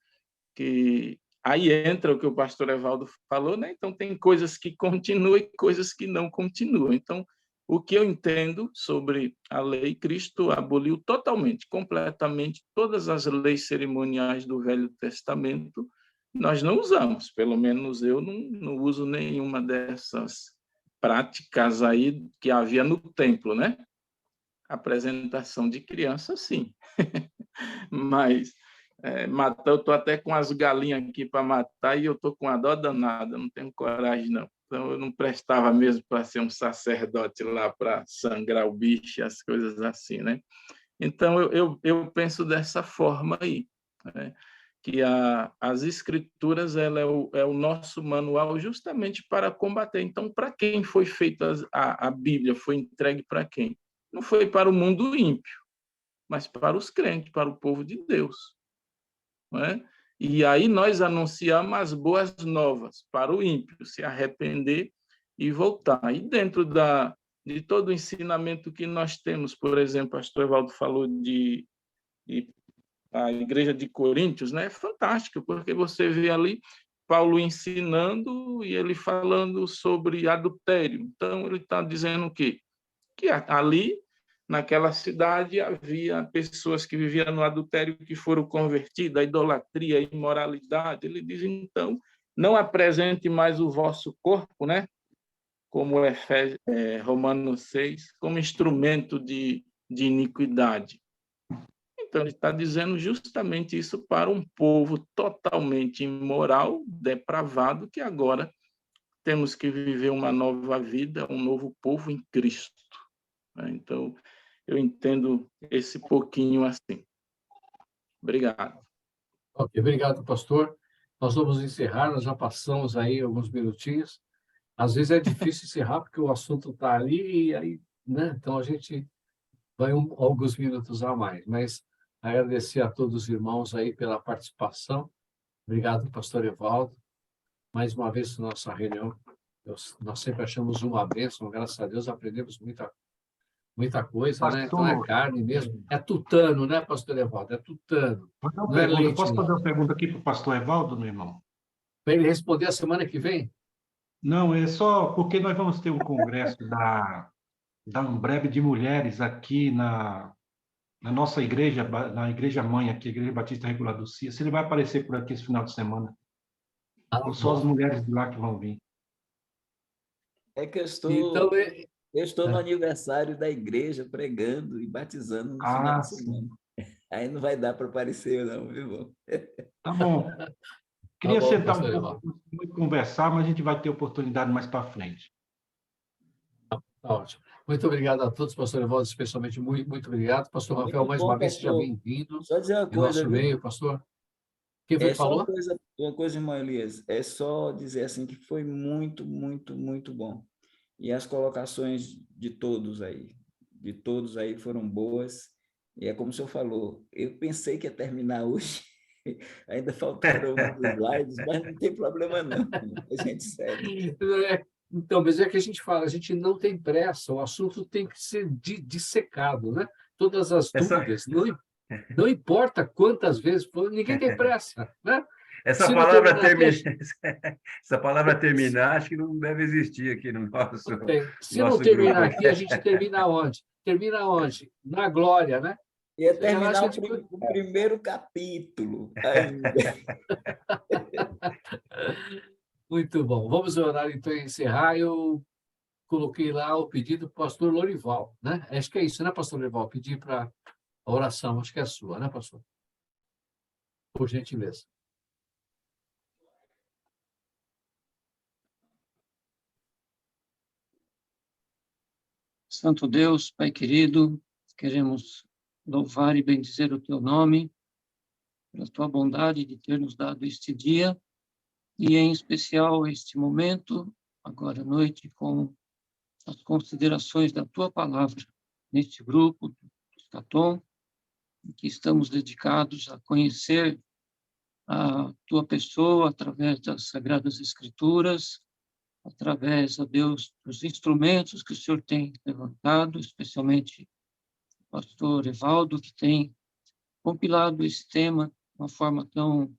que aí entra o que o pastor Evaldo falou, né? Então, tem coisas que continuam e coisas que não continuam. Então, o que eu entendo sobre a lei, Cristo aboliu totalmente, completamente, todas as leis cerimoniais do Velho Testamento. Nós não usamos, pelo menos eu não uso nenhuma dessas práticas aí que havia no templo, né? Apresentação de criança, sim. Mas matar, eu estou até com as galinhas aqui para matar e eu estou com a dó danada, não tenho coragem, não. Então, eu não prestava mesmo para ser um sacerdote lá, para sangrar o bicho, as coisas assim, né? Então, eu penso dessa forma aí, né? Que as escrituras ela é o nosso manual justamente para combater. Então, para quem foi feita a Bíblia? Foi entregue para quem? Não foi para o mundo ímpio, mas para os crentes, para o povo de Deus. Não é? E aí nós anunciamos as boas novas para o ímpio, se arrepender e voltar. E dentro de todo o ensinamento que nós temos, por exemplo, o pastor Evaldo falou de a igreja de Coríntios, né? É fantástico, porque você vê ali Paulo ensinando e ele falando sobre adultério. Então, ele está dizendo o quê? Que ali, naquela cidade, havia pessoas que viviam no adultério que foram convertidas, a idolatria, a imoralidade. Ele diz, então, não apresente mais o vosso corpo, né? Como Romanos 6, como instrumento de iniquidade. Então, ele está dizendo justamente isso para um povo totalmente imoral, depravado, que agora temos que viver uma nova vida, um novo povo em Cristo. Então, eu entendo esse pouquinho assim. Obrigado. Ok, obrigado, pastor. Nós vamos encerrar, nós já passamos aí alguns minutinhos. Às vezes é difícil encerrar, porque o assunto está ali, e aí, né? Então, a gente vai alguns minutos a mais, mas agradecer a todos os irmãos aí pela participação. Obrigado, pastor Evaldo. Mais uma vez, nossa reunião, nós sempre achamos uma bênção, graças a Deus, aprendemos muita coisa, né? Então é carne mesmo. É tutano, né, pastor Evaldo? É tutano. Não é leite, posso fazer não. uma pergunta aqui para o pastor Evaldo, meu irmão? Para ele responder a semana que vem? Não, é só porque nós vamos ter um congresso da Ambreb de Mulheres aqui na nossa igreja, na igreja mãe aqui, a Igreja Batista Regular do Cia. Se ele vai aparecer por aqui esse final de semana. Ou só as mulheres de lá que vão vir. É que eu estou, Então, eu estou no aniversário da igreja pregando e batizando no final de semana. Aí não vai dar para aparecer, não, viu, irmão? Tá bom. Queria bom, sentar pastor um pouco e conversar, mas a gente vai ter oportunidade mais para frente. Tá ótimo. Muito obrigado a todos, pastor Evaldo, especialmente muito obrigado. Pastor Rafael, Muito mais bom, uma vez, seja pastor. bem-vindo Só dizer uma em coisa, nosso viu? meio, pastor. Quem foi que Só falou? uma coisa, irmão Elias, é só dizer assim que foi muito, muito, muito bom. E as colocações de todos aí foram boas. E é como o senhor falou, eu pensei que ia terminar hoje, ainda faltaram alguns slides, mas não tem problema não, a gente segue. Então, mas é que a gente fala, a gente não tem pressa, o assunto tem que ser dissecado, né? Todas as dúvidas, não importa quantas vezes, ninguém tem pressa, né? Essa palavra terminar, acho que não deve existir aqui no nosso Se não grupo. terminar aqui, a gente termina onde? Termina onde? Na glória, né? Ia Você já terminar acha que... o primeiro capítulo ainda. Muito bom. Vamos orar, então, e encerrar. Eu coloquei lá o pedido do pastor Lorival, né? Acho que é isso, né, pastor Lorival? Pedir para a oração, acho que é a sua, né, pastor? Por gentileza. Santo Deus, Pai querido, queremos louvar e bendizer o teu nome, pela tua bondade de ter nos dado este dia, e em especial este momento, agora à noite, com as considerações da tua palavra, neste grupo do Escatom, em que estamos dedicados a conhecer a tua pessoa através das Sagradas Escrituras, através, ó Deus, dos instrumentos que o Senhor tem levantado, especialmente pastor Evaldo, que tem compilado esse tema de uma forma tão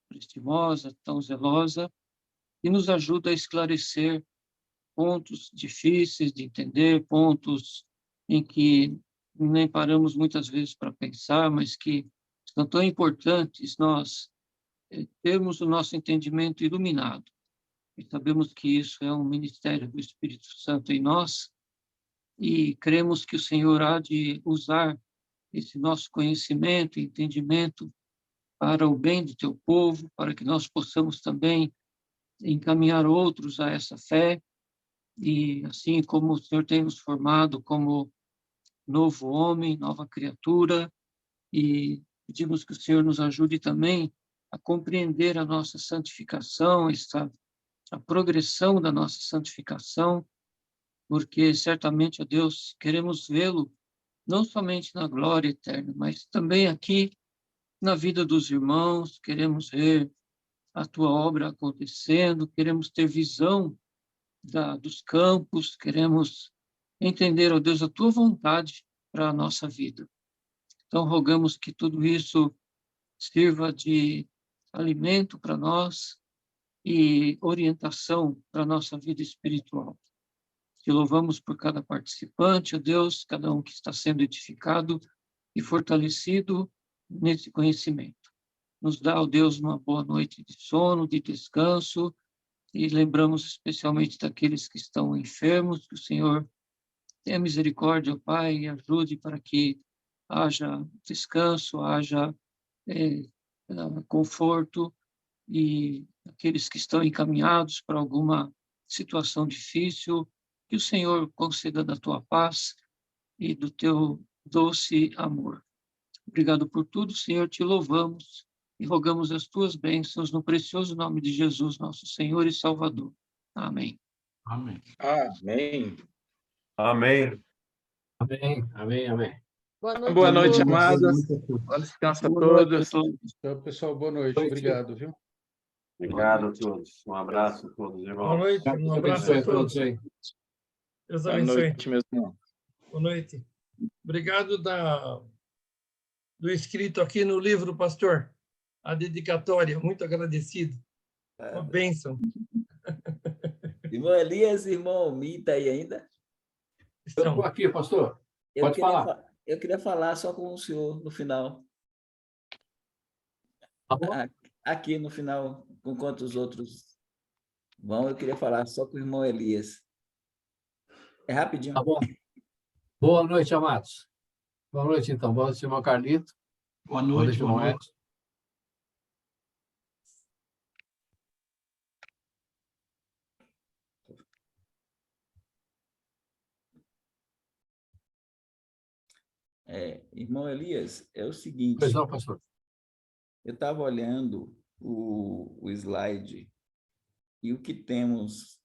prestimosa, tão zelosa, e nos ajuda a esclarecer pontos difíceis de entender, pontos em que nem paramos muitas vezes para pensar, mas que são tão importantes nós termos o nosso entendimento iluminado. E sabemos que isso é um ministério do Espírito Santo em nós, e cremos que o Senhor há de usar esse nosso conhecimento e entendimento para o bem do teu povo, para que nós possamos também encaminhar outros a essa fé, e assim como o Senhor tem nos formado como novo homem, nova criatura, e pedimos que o Senhor nos ajude também a compreender a nossa santificação, a progressão da nossa santificação, porque certamente, ó Deus, queremos vê-lo não somente na glória eterna, mas também aqui na vida dos irmãos, queremos ver a tua obra acontecendo, queremos ter visão dos campos, queremos entender, ó Deus, a tua vontade para a nossa vida. Então, rogamos que tudo isso sirva de alimento para nós e orientação para a nossa vida espiritual. Te louvamos por cada participante, ó Deus, cada um que está sendo edificado e fortalecido nesse conhecimento. Nos dá, ó Deus, uma boa noite de sono, de descanso, e lembramos especialmente daqueles que estão enfermos, que o Senhor tenha misericórdia, ó Pai, e ajude para que haja descanso, haja conforto, e aqueles que estão encaminhados para alguma situação difícil, que o Senhor conceda da tua paz e do teu doce amor. Obrigado por tudo, Senhor, te louvamos e rogamos as tuas bênçãos no precioso nome de Jesus, nosso Senhor e Salvador. Amém. Amém. Amém. Amém. Amém, amém, amém. Boa noite, amados. Amém. Bom descanso a Boa noite todos. a todos. Então, pessoal, boa noite. Obrigado, viu? Obrigado a todos. Um abraço a todos, irmãos. Boa noite, um abraço a todos. aí. Deus Boa abençoe. noite, meus irmãos. Boa noite. Obrigado do escrito aqui no livro, pastor. A dedicatória, muito agradecido. Uma bênção. Irmão Elias, irmão Mita aí ainda? Eu estou aqui, pastor. Pode falar. Eu queria falar só com o senhor no final. Tá bom? Aqui no final, enquanto os outros vão, eu queria falar só com o irmão Elias. É rapidinho. Tá bom. Boa noite, amados. Boa noite, então. Boa noite, irmão Carlito. Boa noite, irmão boa noite. Edson. Irmão Elias, é o seguinte. Pois não, pastor. Eu estava olhando o slide e o que temos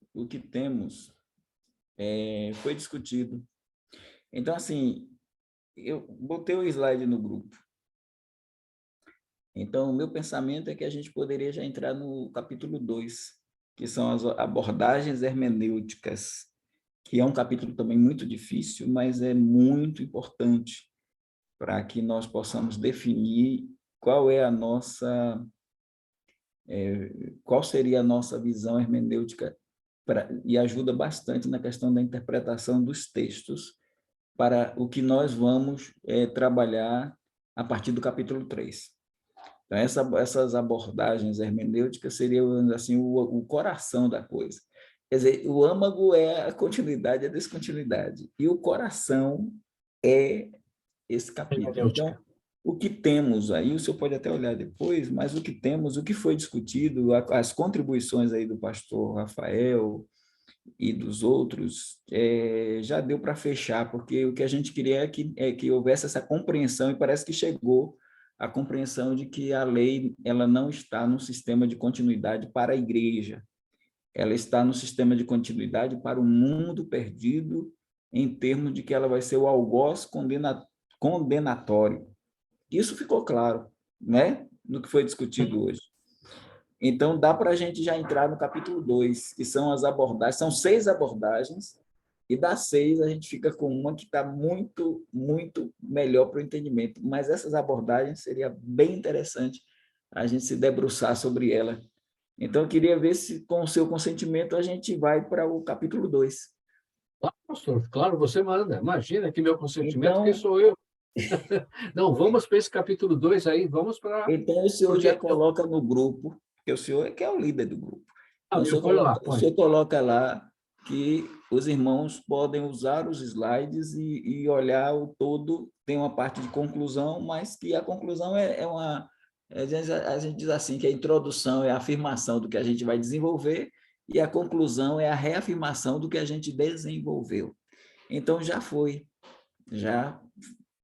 foi discutido. Então, assim, eu botei o slide no grupo. Então, o meu pensamento é que a gente poderia já entrar no capítulo 2, que são as abordagens hermenêuticas, que é um capítulo também muito difícil, mas é muito importante para que nós possamos definir qual seria a nossa visão hermenêutica, e ajuda bastante na questão da interpretação dos textos, para o que nós vamos trabalhar a partir do capítulo 3. Então, essas abordagens hermenêuticas seriam, assim, o coração da coisa. Quer dizer, o âmago é a continuidade e a descontinuidade, e o coração é esse capítulo. Então, o que temos aí, o senhor pode até olhar depois, mas o que temos, o que foi discutido, as contribuições aí do pastor Rafael e dos outros, já deu para fechar, porque o que a gente queria é que houvesse essa compreensão, e parece que chegou a compreensão de que a lei ela não está no sistema de continuidade para a igreja, ela está no sistema de continuidade para o mundo perdido, em termos de que ela vai ser o algoz condenatório. Isso ficou claro, né, no que foi discutido hoje. Então, dá para a gente já entrar no capítulo 2, que são as abordagens, são 6 abordagens, e das 6 a gente fica com uma que está muito, muito melhor para o entendimento, mas essas abordagens seria bem interessante a gente se debruçar sobre ela. Então, eu queria ver se, com o seu consentimento, a gente vai para o capítulo 2. Claro, pastor, claro, você manda. Imagina que meu consentimento, Então, quem sou eu? Não, vamos para esse capítulo 2 aí, vamos para... Então, o senhor já coloca no grupo, porque o senhor é que é o líder do grupo. Então, o senhor coloca lá que os irmãos podem usar os slides e olhar o todo, tem uma parte de conclusão, mas que a conclusão é uma... A gente diz assim, que a introdução é a afirmação do que a gente vai desenvolver e a conclusão é a reafirmação do que a gente desenvolveu. Então, já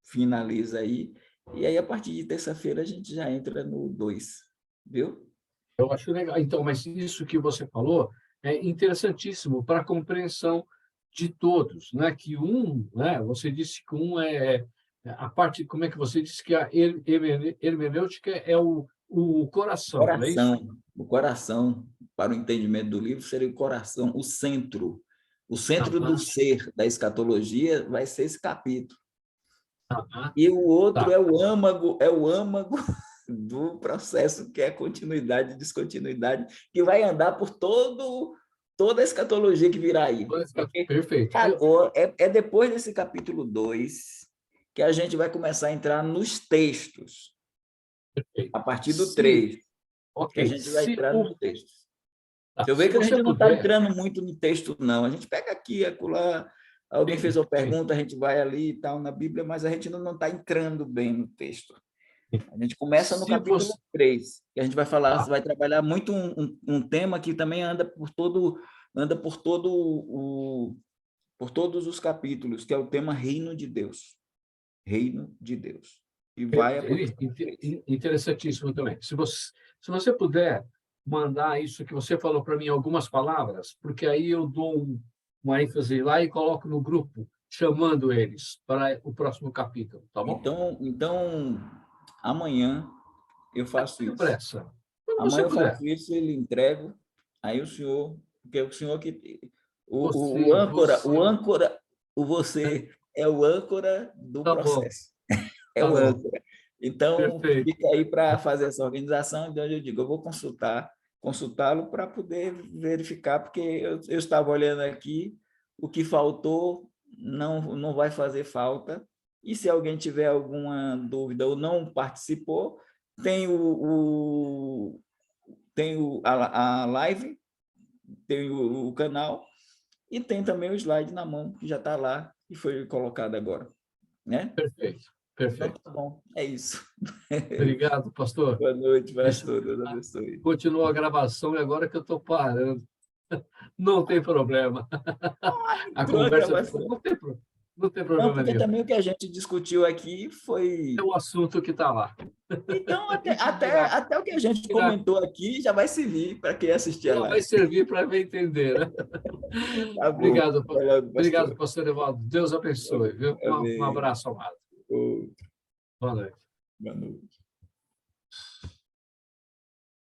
finaliza aí, e aí, a partir de terça-feira, a gente já entra no 2, viu? Eu acho legal. Então, mas isso que você falou é interessantíssimo para a compreensão de todos, né? Que né? Você disse que é a parte, como é que você disse que a hermenêutica é o coração, não é isso? O coração, para o entendimento do livro, seria o coração, o centro. O centro do ser da escatologia vai ser esse capítulo. E o outro é o âmago do processo, que é a continuidade e descontinuidade, que vai andar por toda a escatologia que virá aí. Perfeito. Agora, depois desse capítulo 2 que a gente vai começar a entrar nos textos. Perfeito. A partir do 3, que a gente vai entrar nos textos. Eu vejo que a gente não está entrando muito no texto, não. A gente pega aqui, acolá, alguém fez uma pergunta, a gente vai ali e tal, na Bíblia, mas a gente não está entrando bem no texto. A gente começa no capítulo 3, que a gente vai falar, vai trabalhar muito um tema que também anda por todos os capítulos, que é o tema Reino de Deus. Reino de Deus. E vai interessantíssimo também. Se você puder mandar isso que você falou para mim, algumas palavras, porque aí eu dou uma ênfase lá e coloco no grupo, chamando eles para o próximo capítulo, tá bom? Então amanhã eu faço isso. Pressa. Amanhã eu faço isso, ele entrego, aí o senhor, porque o senhor que... O âncora, você é o âncora do processo. É o âncora. Então, fica aí para fazer essa organização, de onde eu digo, eu vou consultá-lo para poder verificar, porque eu estava olhando aqui, o que faltou não vai fazer falta, e se alguém tiver alguma dúvida ou não participou, tem a live, tem o canal, e tem também o slide na mão, que já está lá, e foi colocado agora. Né? Perfeito. Então, tá bom, é isso. Obrigado, pastor. Boa noite, pastor. Deus abençoe. Continua a gravação e agora que eu estou parando. Não tem problema. A conversa não tem problema porque nenhum. Também o que a gente discutiu aqui foi... É o assunto que está lá. Então, até o que a gente comentou aqui já vai servir para quem assistir a live. Vai servir para entender, né? Tá bom. Obrigado, pastor Evaldo. Deus abençoe. Viu? Um abraço, amado. Boa noite. Boa noite.